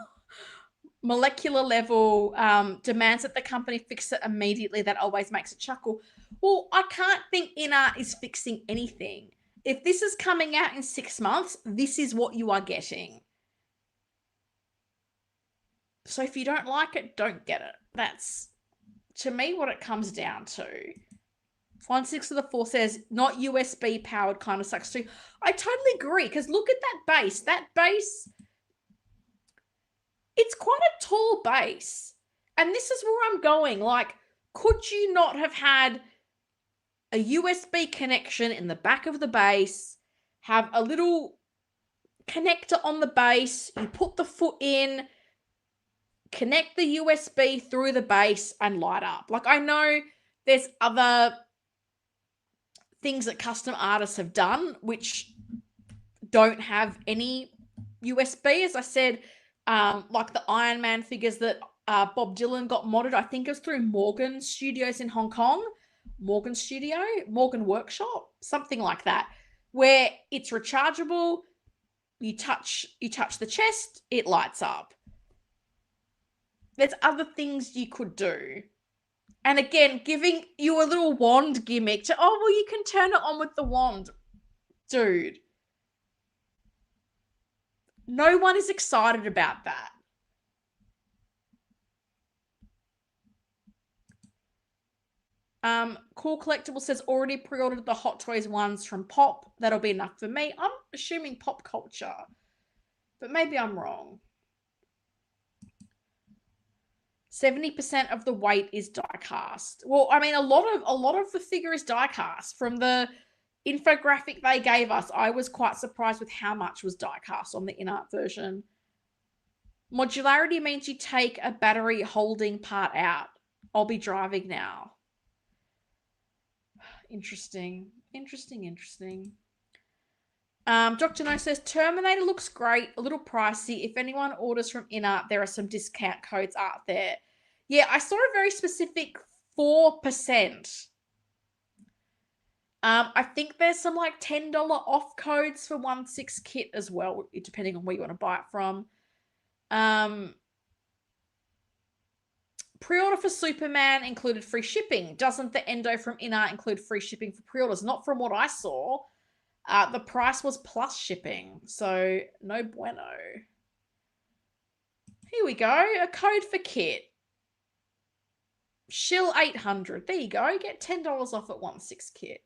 molecular level, demands that the company fix it immediately. That always makes a chuckle. Well, I can't think InArt is fixing anything. If this is coming out in 6 months, this is what you are getting. So if you don't like it, don't get it. That's, to me, what it comes down to. 16 of the 4 says, not USB powered kind of sucks too. I totally agree, because look at that base. That base, it's quite a tall base. And this is where I'm going. Like, could you not have had a USB connection in the back of the base, have a little connector on the base, you put the foot in, connect the USB through the base and light up? Like, I know there's other things that custom artists have done which don't have any USB. As I said, like the Iron Man figures that Bob Dylan got modded, I think it was through Morgan Studios in Hong Kong, Morgan Workshop, something like that, where it's rechargeable. You touch the chest, it lights up. There's other things you could do. And again, giving you a little wand gimmick to, oh, well, you can turn it on with the wand. Dude. No one is excited about that. Cool Collectible says, already pre-ordered the Hot Toys ones from Pop. That'll be enough for me. I'm assuming Pop Culture, but maybe I'm wrong. 70% of the weight is die cast. Well, I mean, a lot of the figure is die cast. From the infographic they gave us, I was quite surprised with how much was die cast on the InArt version. Modularity means you take a battery holding part out. I'll be driving now. Interesting. Dr. No says, Terminator looks great, a little pricey. If anyone orders from InArt, there are some discount codes out there. Yeah, I saw a very specific 4%. I think there's some like $10 off codes for 1/6 kit as well, depending on where you want to buy it from. Pre-order for Superman included free shipping. Doesn't the Endo from InArt include free shipping for pre-orders? Not from what I saw. The price was plus shipping, so no bueno. Here we go. A code for kit. Shill 800. There you go. Get $10 off at 1/6 kit.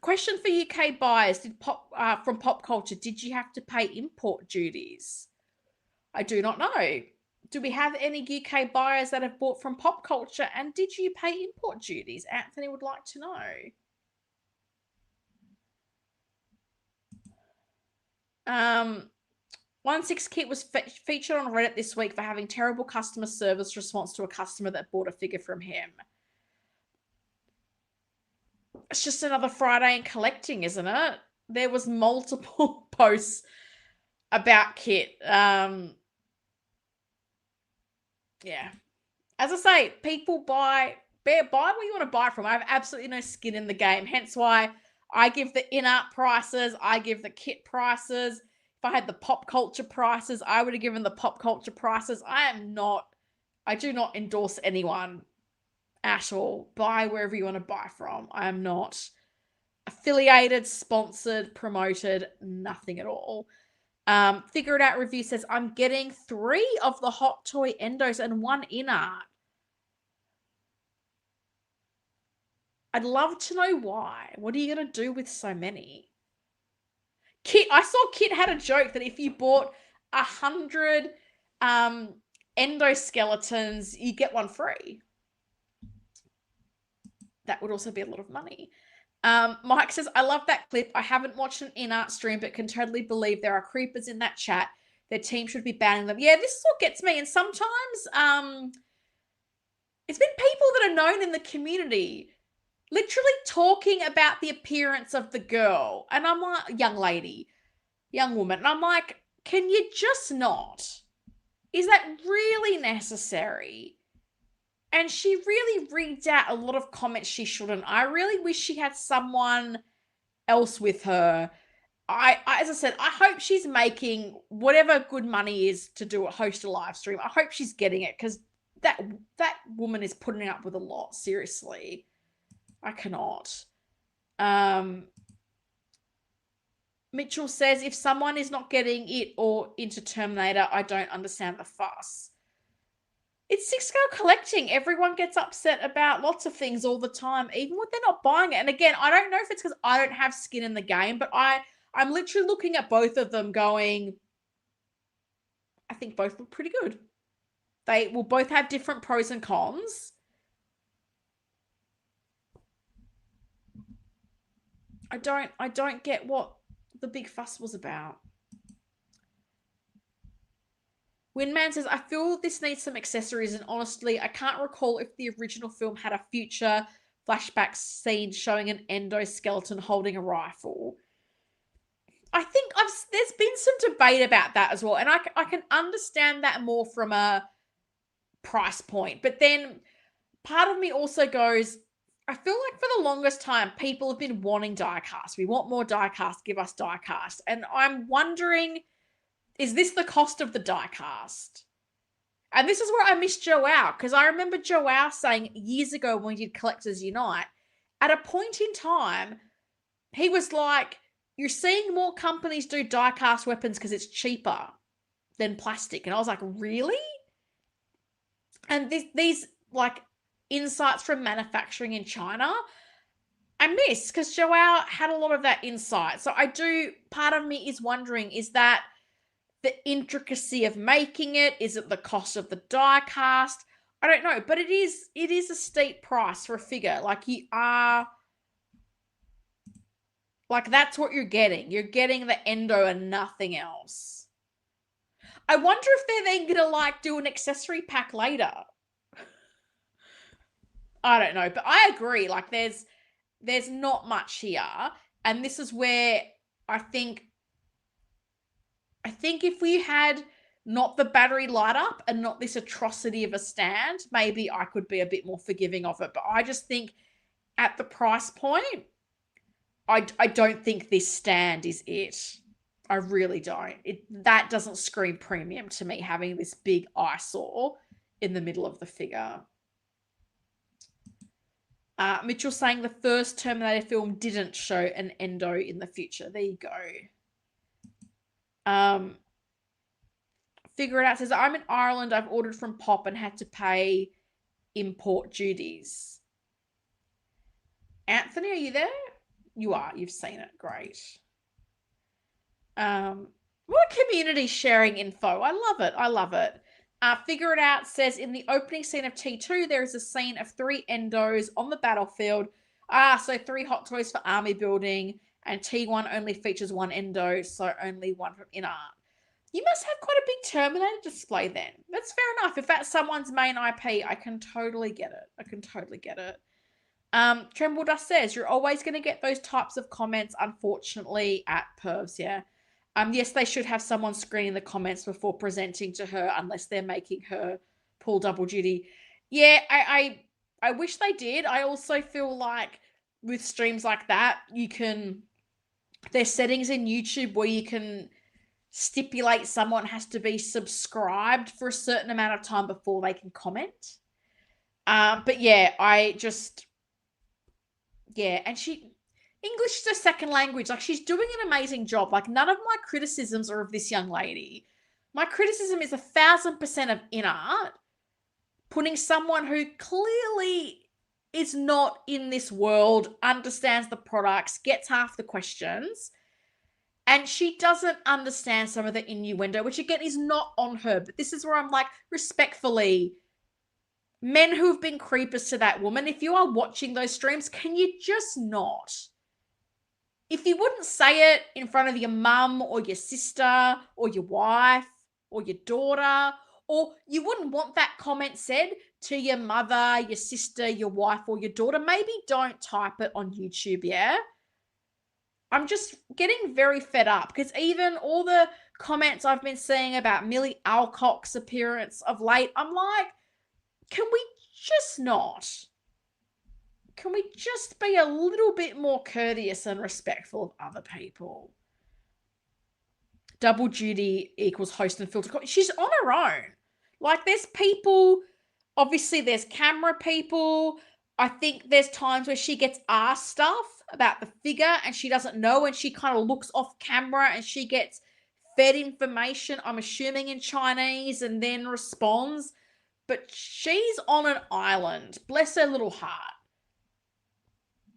Question for UK buyers. From Pop Culture, did you have to pay import duties? I do not know. Do we have any UK buyers that have bought from Pop Culture, and did you pay import duties? Anthony would like to know. 1/6 kit was featured on Reddit this week for having terrible customer service response to a customer that bought a figure from him. It's just another Friday in collecting, isn't it? There was multiple posts about kit. Yeah. As I say, people buy what you want to buy from. I have absolutely no skin in the game. Hence why I give the InArt prices. I give the kit prices. If I had the Pop Culture prices, I would have given the Pop Culture prices. I do not endorse anyone at all. Buy wherever you want to buy from. I am not affiliated, sponsored, promoted, nothing at all. Figure It Out review says, I'm getting 3 of the Hot Toy Endos and 1 InArt. I'd love to know why. What are you going to do with so many? I saw Kit had a joke that if you bought 100 endoskeletons, you get 1 free. That would also be a lot of money. Mike says, I love that clip. I haven't watched an InArt stream, but can totally believe there are creepers in that chat. Their team should be banning them. Yeah, this is what gets me. And sometimes it's been people that are known in the community literally talking about the appearance of the girl. And I'm like, young woman. And I'm like, can you just not? Is that really necessary? And she really reads out a lot of comments she shouldn't. I really wish she had someone else with her. As I said, I hope she's making whatever good money is to host a live stream. I hope she's getting it, because that woman is putting up with a lot. Seriously, I cannot. Mitchell says, if someone is not getting it or into Terminator, I don't understand the fuss. It's 6-scale collecting. Everyone gets upset about lots of things all the time, even when they're not buying it. And again, I don't know if it's because I don't have skin in the game, but I'm literally looking at both of them going, I think both look pretty good. They will both have different pros and cons. I don't get what the big fuss was about. Winman says, I feel this needs some accessories, and honestly, I can't recall if the original film had a future flashback scene showing an endoskeleton holding a rifle. I think there's been some debate about that as well, and I can understand that more from a price point. But then part of me also goes, I feel like for the longest time, people have been wanting diecast. We want more diecast, give us diecast. And I'm wondering, is this the cost of the diecast? And this is where I miss Joao, because I remember Joao saying years ago when we did Collectors Unite, at a point in time, he was like, you're seeing more companies do die-cast weapons because it's cheaper than plastic. And I was like, really? And these like insights from manufacturing in China, I miss, because Joao had a lot of that insight. So part of me is wondering, is that the intricacy of making it? Is it the cost of the die cast? I don't know, but it is a steep price for a figure. Like, you are, like, that's what you're getting. You're getting the endo and nothing else. I wonder if they're then gonna like do an accessory pack later. I don't know, but I agree. Like, there's not much here, and this is where I think if we had not the battery light up and not this atrocity of a stand, maybe I could be a bit more forgiving of it. But I just think at the price point, I don't think this stand is it. I really don't. That doesn't scream premium to me, having this big eyesore in the middle of the figure. Mitchell saying the first Terminator film didn't show an endo in the future. There you go. Figure It Out says, I'm in Ireland. I've ordered from Pop and had to pay import duties. Anthony, are you there? You are. You've seen it. Great. What community sharing info. I love it. I love it. Figure It Out says, in the opening scene of T2, there is a scene of 3 endos on the battlefield. So 3 hot toys for army building, and T1 only features 1 endo, so only 1 from InArt. You must have quite a big Terminator display then. That's fair enough. If that's someone's main IP, I can totally get it. Tremble Dust says, you're always going to get those types of comments, unfortunately, at Pervs, yeah. Yes, they should have someone screening the comments before presenting to her, unless they're making her pull double duty. Yeah, I wish they did. I also feel like with streams like that, there's settings in YouTube where you can stipulate someone has to be subscribed for a certain amount of time before they can comment. But yeah, and English is a second language. Like, she's doing an amazing job. Like, none of my criticisms are of this young lady. My criticism is 1,000% of InArt putting someone who clearly is not in this world, understands the products, gets half the questions, and she doesn't understand some of the innuendo, which again is not on her. But this is where I'm like, respectfully, men who have been creepers to that woman, if you are watching those streams, can you just not? If you wouldn't say it in front of your mum or your sister or your wife or your daughter, or you wouldn't want that comment said to your mother, your sister, your wife, or your daughter, maybe don't type it on YouTube, yeah? I'm just getting very fed up, because even all the comments I've been seeing about Millie Alcock's appearance of late, I'm like, can we just not? Can we just be a little bit more courteous and respectful of other people? Double duty equals host and filter. She's on her own. Like, there's people, obviously there's camera people. I think there's times where she gets asked stuff about the figure and she doesn't know, and she kind of looks off camera and she gets fed information, I'm assuming in Chinese, and then responds. But she's on an island. Bless her little heart.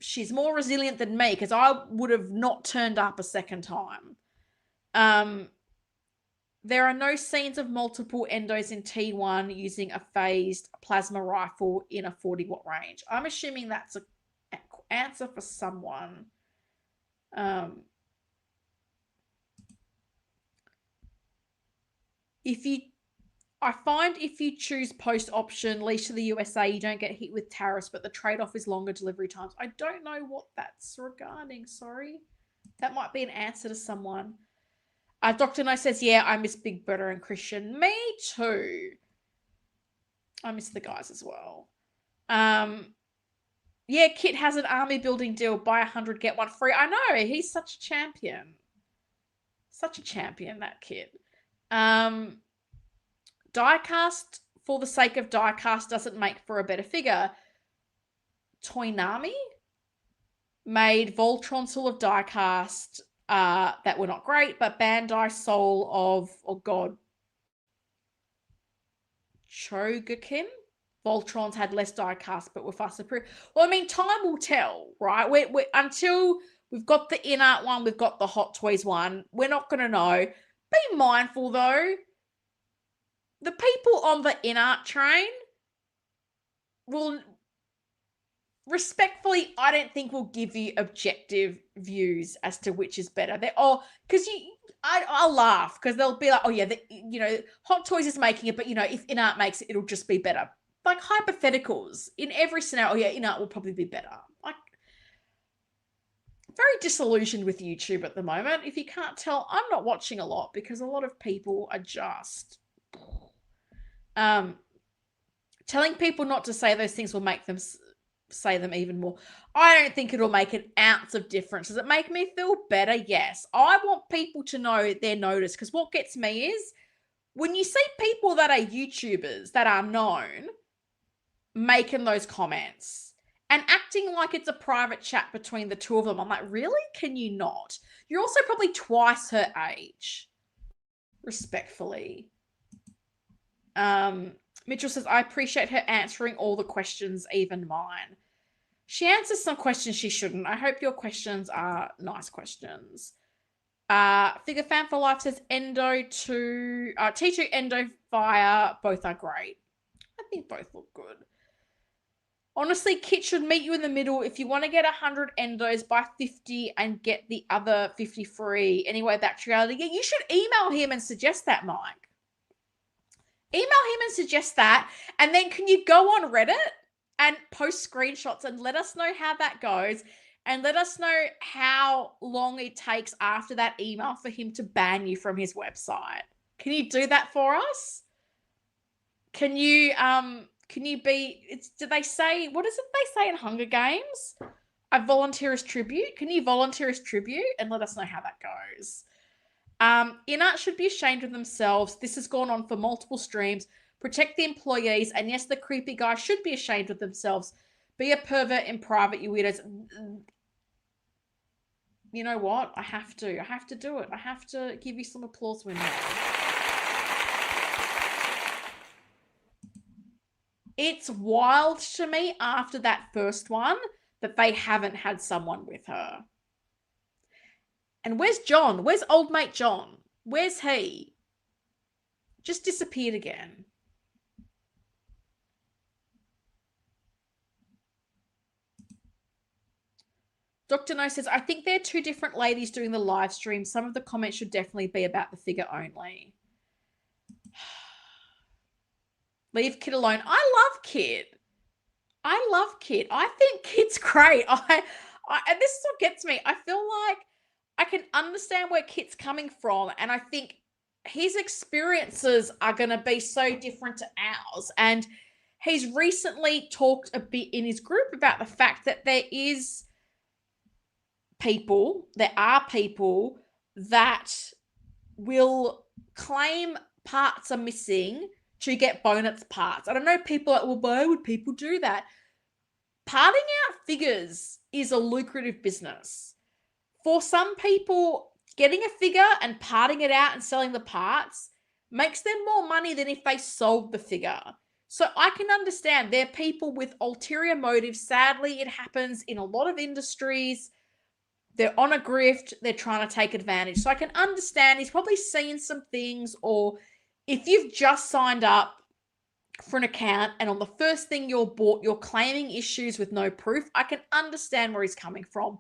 She's more resilient than me, because I would have not turned up a second time. There are no scenes of multiple endos in T1 using a phased plasma rifle in a 40-watt range. I'm assuming that's an answer for someone. I find if you choose post option lease to the USA, you don't get hit with tariffs, but the trade-off is longer delivery times. I don't know what that's regarding. Sorry. That might be an answer to someone. Dr. No says, yeah, I miss Big Brother and Christian. Me too. I miss the guys as well. Yeah, Kit has an army building deal. Buy 100, get one free. I know. He's such a champion. Such a champion, that Kit. Diecast for the sake of diecast doesn't make for a better figure. Toynami made Voltron's full of diecast that were not great, but Bandai Soul of, oh god, Chogokin. Voltrons had less diecast, but were far superior. Well, I mean, time will tell, right? Until we've got the InArt one, we've got the Hot Toys one, we're not going to know. Be mindful, though. The people on the InArt train will, respectfully, I don't think will give you objective views as to which is better. They're all, because I'll laugh because they'll be like, oh yeah, Hot Toys is making it, but if InArt makes it, it'll just be better. Like hypotheticals in every scenario. Oh, yeah, InArt will probably be better. Like, very disillusioned with YouTube at the moment. If you can't tell, I'm not watching a lot because a lot of people are just telling people not to say those things will make them say them even more. I don't think it'll make an ounce of difference. Does it make me feel better? Yes. I want people to know they're noticed, because what gets me is when you see people that are YouTubers that are known making those comments and acting like it's a private chat between the two of them. I'm like, really? Can you not? You're also probably twice her age. Respectfully. Mitchell says, I appreciate her answering all the questions, even mine. She answers some questions she shouldn't. I hope your questions are nice questions. Figure Fan for Life says T2 Endo Fire, both are great. I think both look good. Honestly, Kit should meet you in the middle. If you want to get 100 endos, buy 50 and get the other 50 free. Anyway, that's reality. Yeah, you should email him and suggest that, Mike. Email him and suggest that. And then can you go on Reddit and post screenshots and let us know how that goes, and let us know how long it takes after that email for him to ban you from his website. Can you do that for us? Can you do they say, what is it they say in Hunger Games? I volunteer as tribute. Can you volunteer as tribute and let us know how that goes? InArt should be ashamed of themselves. This has gone on for multiple streams. Protect the employees. And yes, the creepy guy should be ashamed of themselves. Be a pervert in private, you weirdos. You know what? I have to do it. I have to give you some applause when it's wild to me after that first one that they haven't had someone with her. And where's John? Where's old mate John? Where's he? Just disappeared again. Dr. No says, I think they're two different ladies doing the live stream. Some of the comments should definitely be about the figure only. Leave Kit alone. I love Kit. I think Kit's great. And this is what gets me. I feel like I can understand where Kit's coming from, and I think his experiences are going to be so different to ours. And he's recently talked a bit in his group about the fact that there are people that will claim parts are missing to get bonus parts. And I know people are like, well, why would people do that? Parting out figures is a lucrative business. For some people, getting a figure and parting it out and selling the parts makes them more money than if they sold the figure. So I can understand there are people with ulterior motives. Sadly, it happens in a lot of industries. they're on a grift, they're trying to take advantage. So I can understand he's probably seen some things, or if you've just signed up for an account and on the first thing you're bought, you're claiming issues with no proof, I can understand where he's coming from.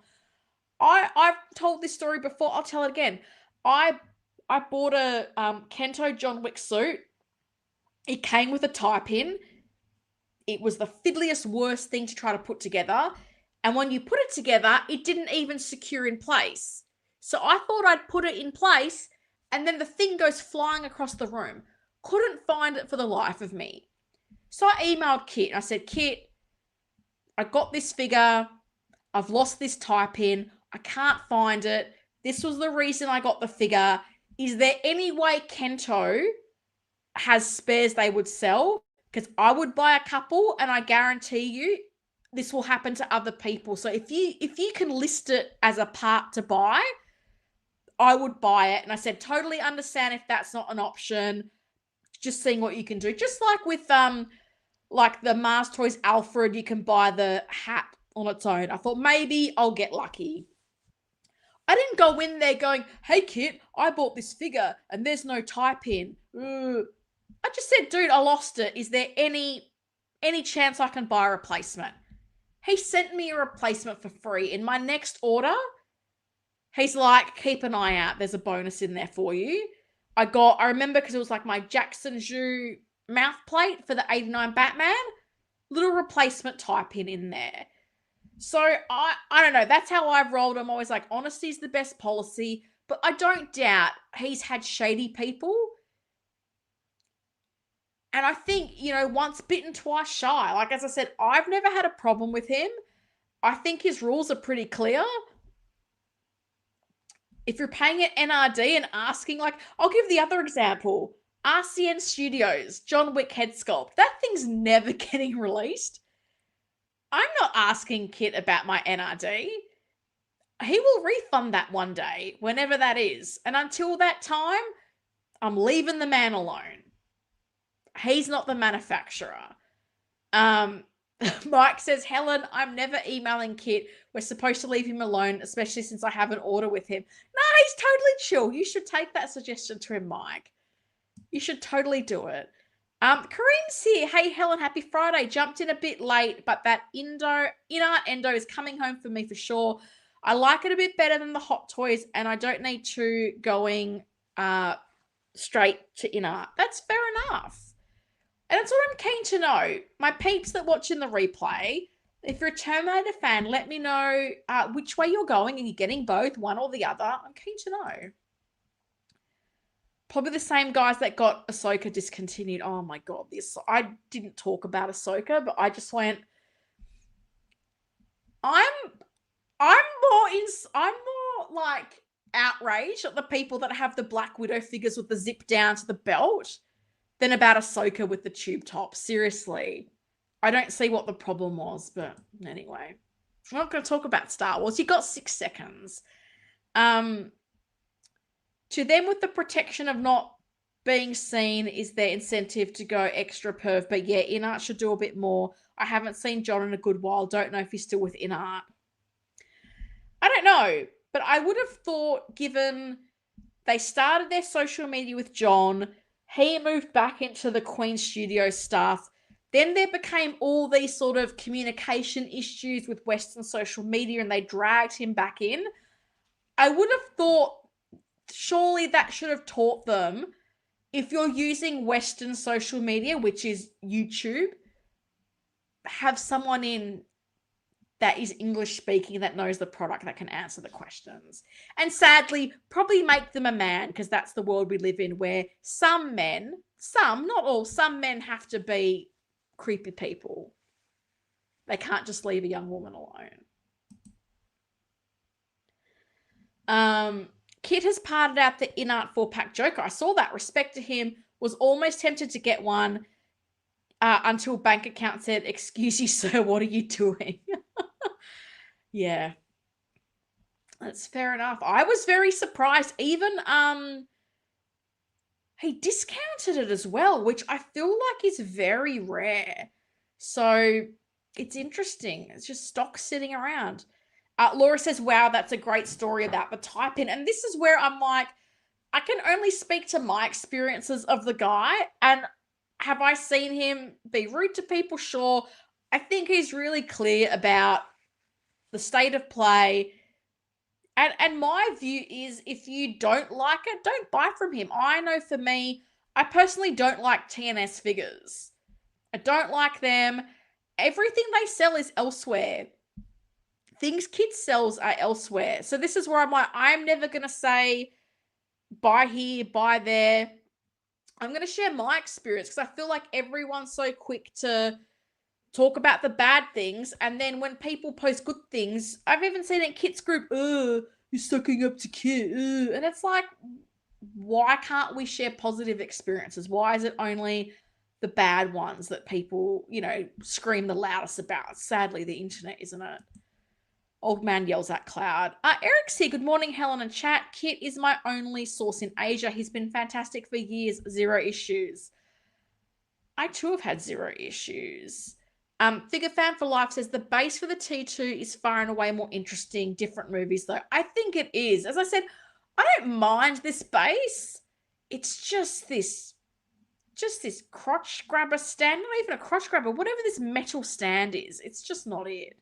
I've told this story before, I'll tell it again. I bought a Kento John Wick suit. It came with a tie pin. It was the fiddliest, worst thing to try to put together. And when you put it together, it didn't even secure in place. So I thought I'd put it in place, and then the thing goes flying across the room. Couldn't find it for the life of me. So I emailed Kit. And I said, Kit, I got this figure. I've lost this tie pin. I can't find it. This was the reason I got the figure. Is there any way Kento has spares they would sell? Because I would buy a couple, and I guarantee you this will happen to other people. So if you can list it as a part to buy, I would buy it. And I said, totally understand if that's not an option. Just seeing what you can do. Just like with like the Mars Toys Alfred, you can buy the hat on its own. I thought maybe I'll get lucky. I didn't go in there going, hey Kit, I bought this figure and there's no tie pin. I just said, dude, I lost it. Is there any chance I can buy a replacement? He sent me a replacement for free. In my next order, he's like, keep an eye out. There's a bonus in there for you. I remember because it was like my Jackson Zhu mouth plate for the 89 Batman. Little replacement tie pin in there. So I don't know. That's how I've rolled. I'm always like, honesty is the best policy. But I don't doubt he's had shady people. And I think, once bitten, twice shy. Like, as I said, I've never had a problem with him. I think his rules are pretty clear. If you're paying at NRD and asking, like, I'll give the other example. RCN Studios, John Wick head sculpt. That thing's never getting released. I'm not asking Kit about my NRD. He will refund that one day, whenever that is. And until that time, I'm leaving the man alone. He's not the manufacturer. Mike says, Helen, I'm never emailing Kit. We're supposed to leave him alone, especially since I have an order with him. No, he's totally chill. You should take that suggestion to him, Mike. You should totally do it. Kareem's here. Hey, Helen, happy Friday. Jumped in a bit late, but that InArt Endo is coming home for me for sure. I like it a bit better than the Hot Toys, and I don't need to going straight to InArt. That's fair enough. And that's what I'm keen to know. My peeps that watch in the replay, if you're a Terminator fan, let me know which way you're going. Are you getting both, one or the other? I'm keen to know. Probably the same guys that got Ahsoka discontinued. Oh my God. I didn't talk about Ahsoka, but I just went, I'm more like outraged at the people that have the Black Widow figures with the zip down to the belt than about Ahsoka with the tube top. Seriously. I don't see what the problem was, but anyway. I'm not going to talk about Star Wars. You got 6 seconds. To them, with the protection of not being seen is their incentive to go extra perv. But yeah, InArt should do a bit more. I haven't seen John in a good while. Don't know if he's still with InArt. I don't know. But I would have thought, given they started their social media with John, he moved back into the Queen Studio stuff. Then there became all these sort of communication issues with Western social media, and they dragged him back in. I would have thought, surely that should have taught them, if you're using Western social media, which is YouTube, have someone in that is English speaking, that knows the product, that can answer the questions. And sadly, probably make them a man, because that's the world we live in, where some men, not all, some men have to be creepy people. They can't just leave a young woman alone. Kit has parted out the InArt 4-pack Joker. I saw that. Respect to him. Was almost tempted to get one until bank account said, excuse you, sir, what are you doing? Yeah. That's fair enough. I was very surprised. Even he discounted it as well, which I feel like is very rare. So it's interesting. It's just stock sitting around. Laura says, wow, that's a great story about the type-in. And this is where I'm like, I can only speak to my experiences of the guy. And have I seen him be rude to people? Sure. I think he's really clear about the state of play. And my view is, if you don't like it, don't buy from him. I know for me, I personally don't like TNS figures. I don't like them. Everything they sell is elsewhere. Things kids sells are elsewhere. So this is where I'm like, I'm never going to say buy here, buy there. I'm going to share my experience because I feel like everyone's so quick to talk about the bad things. And then when people post good things, I've even seen it in Kit's group, you're sucking up to Kit. And it's like, why can't we share positive experiences? Why is it only the bad ones that people, scream the loudest about? Sadly, the internet, isn't it? Old man yells at cloud. Eric's here. Good morning, Helen and chat. Kit is my only source in Asia. He's been fantastic for years. 0 issues. I too have had 0 issues. Figure Fan for Life says the base for the T2 is far and away more interesting. Different movies though. I think it is. As I said, I don't mind this base. It's just this crotch grabber stand. Not even a crotch grabber. Whatever this metal stand is, it's just not it.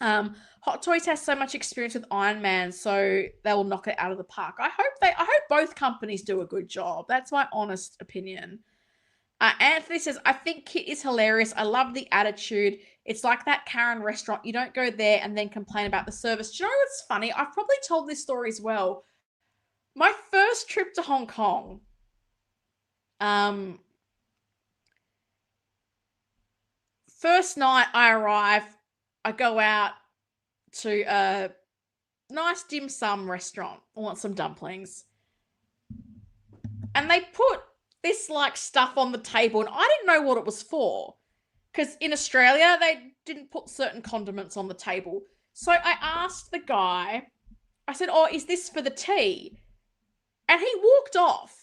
Hot Toys has so much experience with Iron Man, so they will knock it out of the park. I hope both companies do a good job. That's my honest opinion. Anthony says, I think Kit is hilarious. I love the attitude. It's like that Karen restaurant. You don't go there and then complain about the service. Do you know what's funny? I've probably told this story as well. My first trip to Hong Kong, first night I arrive, I go out to a nice dim sum restaurant. I want some dumplings. And they put this stuff on the table, and I didn't know what it was for. Because in Australia, they didn't put certain condiments on the table. So I asked the guy, I said, oh, is this for the tea? And he walked off.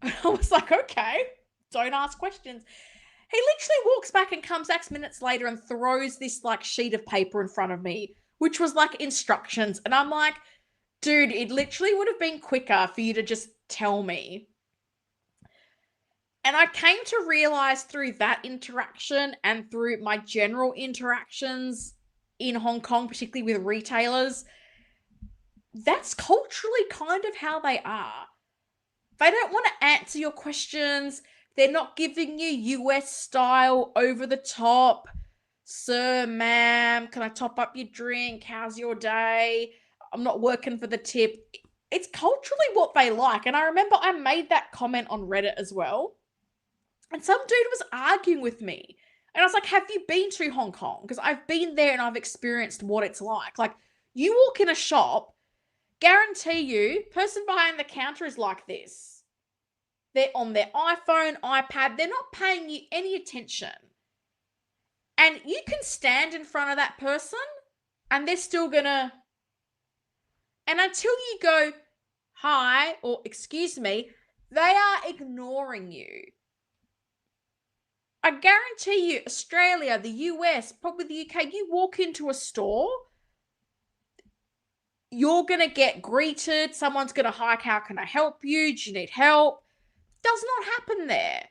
I was like, okay, don't ask questions. He literally walks back and comes back minutes later and throws this sheet of paper in front of me, which was instructions. And I'm like, dude, it literally would have been quicker for you to just tell me. And I came to realize through that interaction and through my general interactions in Hong Kong, particularly with retailers, that's culturally kind of how they are. They don't want to answer your questions. They're not giving you US style over the top. Sir, ma'am, can I top up your drink? How's your day? I'm not working for the tip. It's culturally what they like. And I remember I made that comment on Reddit as well. And some dude was arguing with me. And I was like, have you been to Hong Kong? Because I've been there and I've experienced what it's like. You walk in a shop, guarantee you, person behind the counter is like this. They're on their iPhone, iPad. They're not paying you any attention. And you can stand in front of that person and they're still gonna... And until you go, hi, or excuse me, they are ignoring you. I guarantee you, Australia, the US, probably the UK, you walk into a store, you're going to get greeted. Someone's going to, hi, how can I help you? Do you need help? Does not happen there.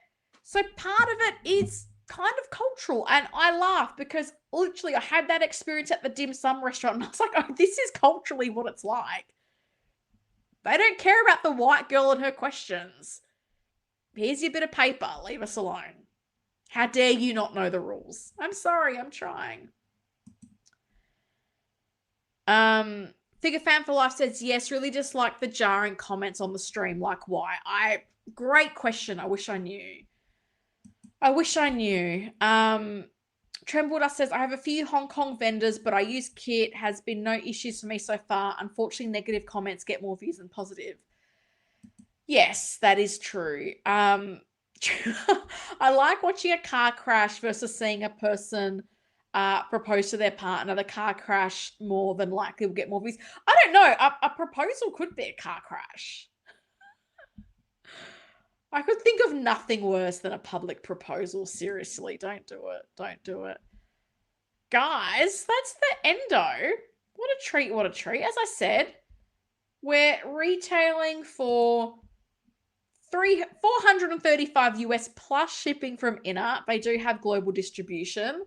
So part of it is kind of cultural. And I laugh because literally I had that experience at the dim sum restaurant and I was like, oh, this is culturally what it's like. They don't care about the white girl and her questions. Here's your bit of paper. Leave us alone. How dare you not know the rules? I'm sorry, I'm trying. Figure Fan for Life says, yes, really just like the jarring comments on the stream. Like, why? Great question. I wish I knew. Trembledust says, I have a few Hong Kong vendors, but I use Kit. Has been no issues for me so far. Unfortunately, negative comments get more views than positive. Yes, that is true. I like watching a car crash versus seeing a person propose to their partner. The car crash more than likely will get more views. I don't know. A proposal could be a car crash. I could think of nothing worse than a public proposal. Seriously, don't do it. Don't do it. guys, that's the endo. What a treat, what a treat. As I said, we're retailing for 435 US plus shipping from InArt. They do have global distribution.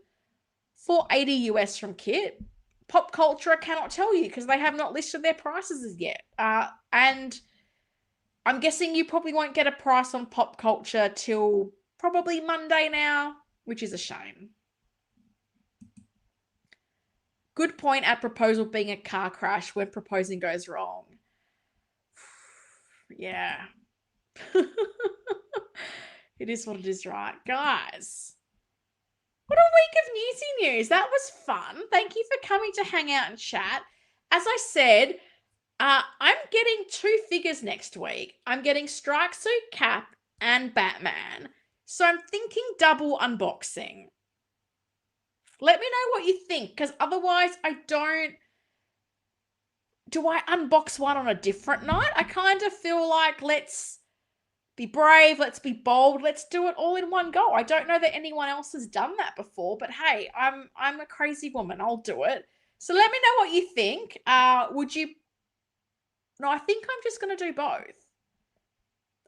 480 US from Kit. Pop Culture, I cannot tell you because they have not listed their prices as yet. And I'm guessing you probably won't get a price on Pop Culture till probably Monday now, which is a shame. Good point at proposal being a car crash when proposing goes wrong. Yeah. It is what it is, right? Guys, what a week of newsy news. That was fun. Thank you for coming to hang out and chat. As I said, I'm getting 2 figures next week. I'm getting Strike Suit, Cap, and Batman. So I'm thinking double unboxing. Let me know what you think, because otherwise do I unbox one on a different night? I kind of feel like let's be brave, let's be bold, let's do it all in one go. I don't know that anyone else has done that before, but hey, I'm a crazy woman. I'll do it. So let me know what you think. Would you? No, I think I'm just going to do both.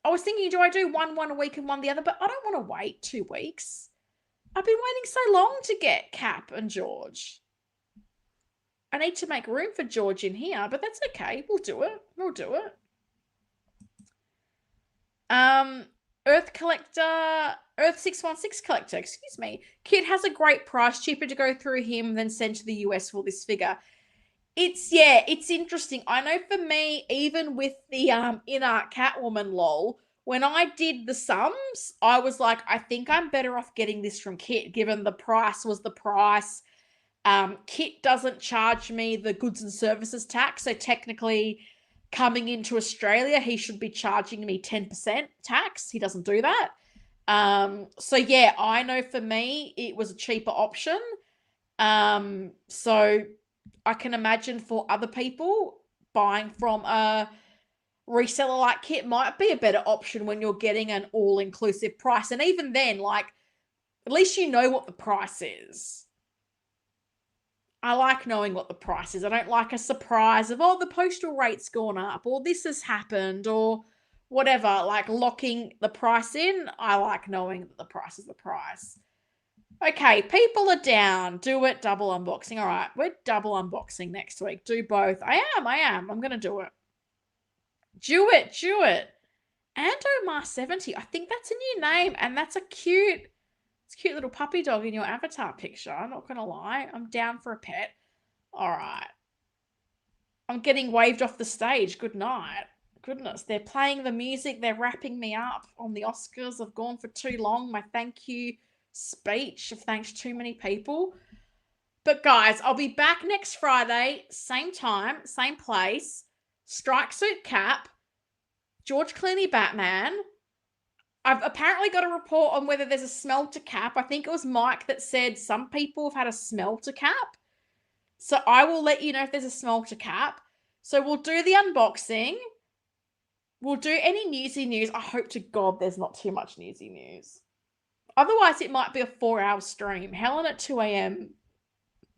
I was thinking, do I do one a week and one the other? But I don't want to wait 2 weeks. I've been waiting so long to get Cap and George. I need to make room for George in here, but that's okay. We'll do it. We'll do it. Earth 616 Collector, excuse me. Kit has a great price, cheaper to go through him than send to the US for this figure. It's interesting. I know for me, even with the InArt Catwoman lol, when I did the sums, I was like, I think I'm better off getting this from Kit, given the price was the price. Kit doesn't charge me the goods and services tax, so technically coming into Australia, he should be charging me 10% tax. He doesn't do that. So yeah, I know for me, it was a cheaper option. So I can imagine for other people, buying from a reseller like Kit might be a better option when you're getting an all-inclusive price. And even then, like, at least you know what the price is. I like knowing what the price is. I don't like a surprise of, oh, the postal rate's gone up, or this has happened, or whatever. Like locking the price in, I like knowing that the price is the price. Okay, people are down. Do it, double unboxing. All right, we're double unboxing next week. Do both. I am. I'm going to do it. Do it. Andomar70. I think that's a new name, and that's a cute little puppy dog in your avatar picture. I'm not going to lie. I'm down for a pet. All right. I'm getting waved off the stage. Good night. Goodness, they're playing the music. They're wrapping me up on the Oscars. I've gone for too long. My thank you speech of thanks too many people. But guys, I'll be back next Friday, same time, same place. Strike Suit Cap, George Clooney Batman. I've apparently got a report on whether there's a smell to Cap. I think it was Mike that said some people have had a smell to Cap. So I will let you know if there's a smell to Cap. So we'll do the unboxing. We'll do any newsy news. I hope to God there's not too much newsy news. Otherwise, it might be a 4-hour stream. Helen at 2 a.m.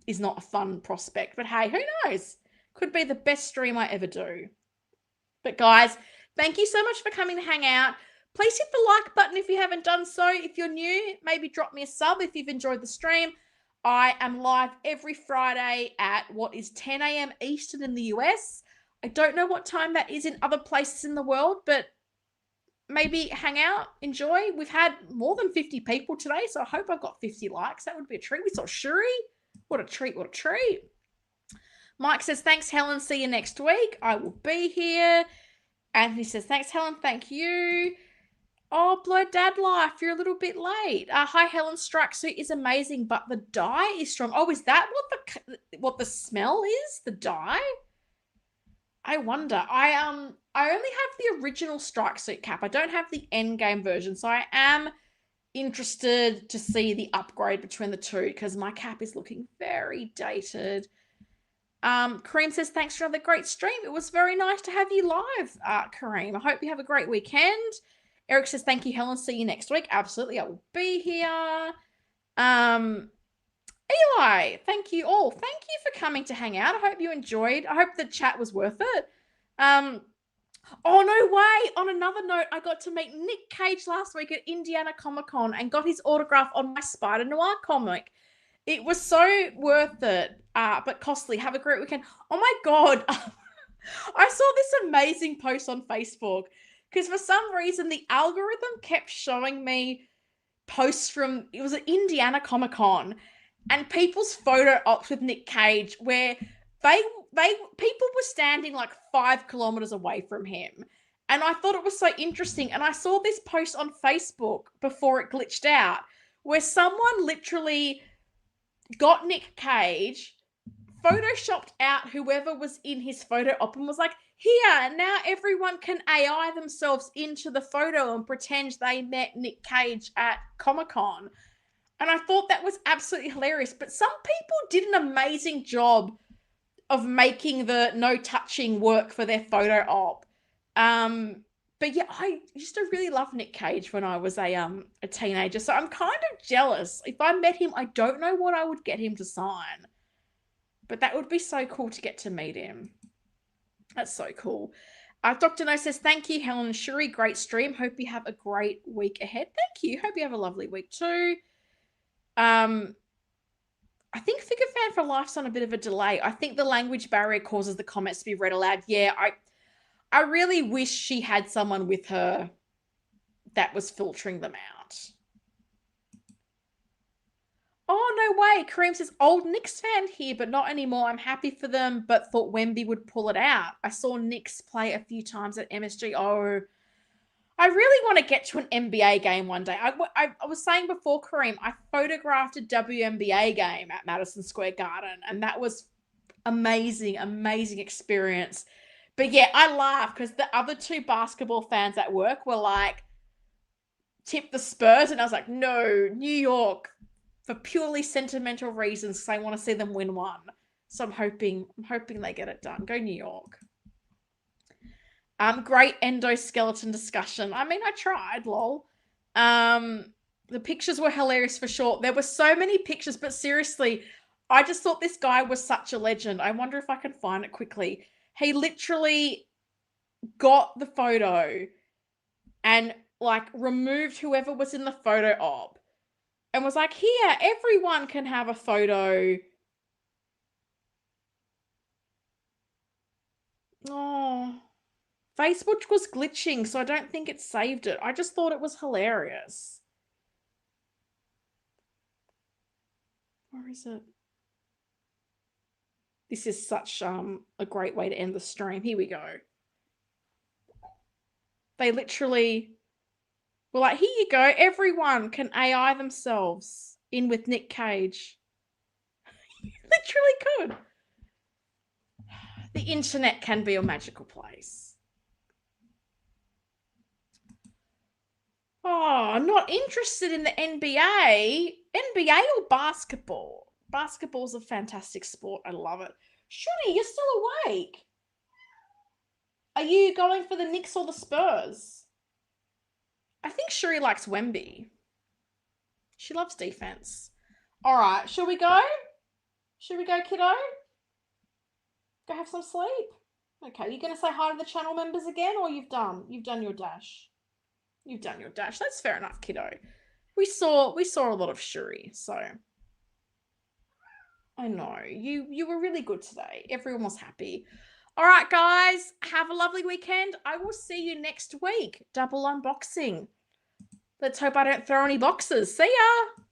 is not a fun prospect. But hey, who knows? Could be the best stream I ever do. But guys, thank you so much for coming to hang out. Please hit the like button if you haven't done so. If you're new, maybe drop me a sub if you've enjoyed the stream. I am live every Friday at what is 10 a.m. Eastern in the US. I don't know what time that is in other places in the world, but maybe hang out, enjoy. We've had more than 50 people today, so I hope I've got 50 likes. That would be a treat. We saw Shuri. What a treat, what a treat. Mike says, thanks, Helen. See you next week. I will be here. Anthony says, thanks, Helen. Thank you. Oh, Blood Dad Life, you're a little bit late. Hi, Helen. Strike Suit is amazing, but the dye is strong. Oh, is that what the smell is? The dye? I wonder. I only have the original Strike Suit Cap. I don't have the endgame version, so I am interested to see the upgrade between the two because my cap is looking very dated. Kareem says, thanks for another great stream. It was very nice to have you live, Kareem. I hope you have a great weekend. Eric says, thank you, Helen. See you next week. Absolutely, I will be here. Eli, thank you all. Thank you for coming to hang out. I hope you enjoyed. I hope the chat was worth it. Oh, no way. On another note, I got to meet Nick Cage last week at Indiana Comic Con and got his autograph on my Spider Noir comic. It was so worth it, but costly. Have a great weekend. Oh my God. I saw this amazing post on Facebook because for some reason the algorithm kept showing me posts from, it was at Indiana Comic Con, and people's photo ops with Nick Cage where people were standing like 5 kilometers away from him. And I thought it was so interesting. And I saw this post on Facebook before it glitched out where someone literally got Nick Cage, photoshopped out whoever was in his photo op and was like, here, now everyone can AI themselves into the photo and pretend they met Nick Cage at Comic-Con. And I thought that was absolutely hilarious. But some people did an amazing job of making the no touching work for their photo op. But yeah, I used to really love Nick Cage when I was a teenager. So I'm kind of jealous. If I met him, I don't know what I would get him to sign. But that would be so cool to get to meet him. That's so cool. Dr. No says, thank you, Helen and Shuri. Great stream. Hope you have a great week ahead. Thank you. Hope you have a lovely week too. I think Figure Fan for Life's on a bit of a delay. I think the language barrier causes the comments to be read aloud. Yeah, I really wish she had someone with her that was filtering them out. Oh, no way. Kareem says, old Knicks fan here, but not anymore. I'm happy for them, but thought Wemby would pull it out. I saw Knicks play a few times at MSG. Oh, I really want to get to an NBA game one day. I was saying before, Kareem, I photographed a WNBA game at Madison Square Garden, and that was amazing, amazing experience. But yeah, I laugh because the other 2 basketball fans at work were like, tip the Spurs, and I was like, no, New York, for purely sentimental reasons, because I want to see them win one. So I'm hoping they get it done. Go New York. Great endoskeleton discussion. I mean, I tried, lol. The pictures were hilarious for sure. There were so many pictures, but seriously, I just thought this guy was such a legend. I wonder if I can find it quickly. He literally got the photo and like removed whoever was in the photo op and was like, here, everyone can have a photo. Oh, Facebook was glitching, so I don't think it saved it. I just thought it was hilarious. Where is it? This is such a great way to end the stream. Here we go. They literally were like, here you go. Everyone can AI themselves in with Nick Cage. Literally could. The internet can be a magical place. Oh, I'm not interested in the NBA. NBA or basketball? Basketball's a fantastic sport. I love it. Shuni, you're still awake. Are you going for the Knicks or the Spurs? I think Shuri likes Wemby. She loves defense. All right, shall we go? Should we go, kiddo? Go have some sleep. Okay, you going to say hi to the channel members again, or you've done your dash? You've done your dash. That's fair enough, kiddo. We saw a lot of Shuri, so I know you were really good today. Everyone was happy. All right, guys, have a lovely weekend. I will see you next week. Double unboxing. Let's hope I don't throw any boxes. See ya.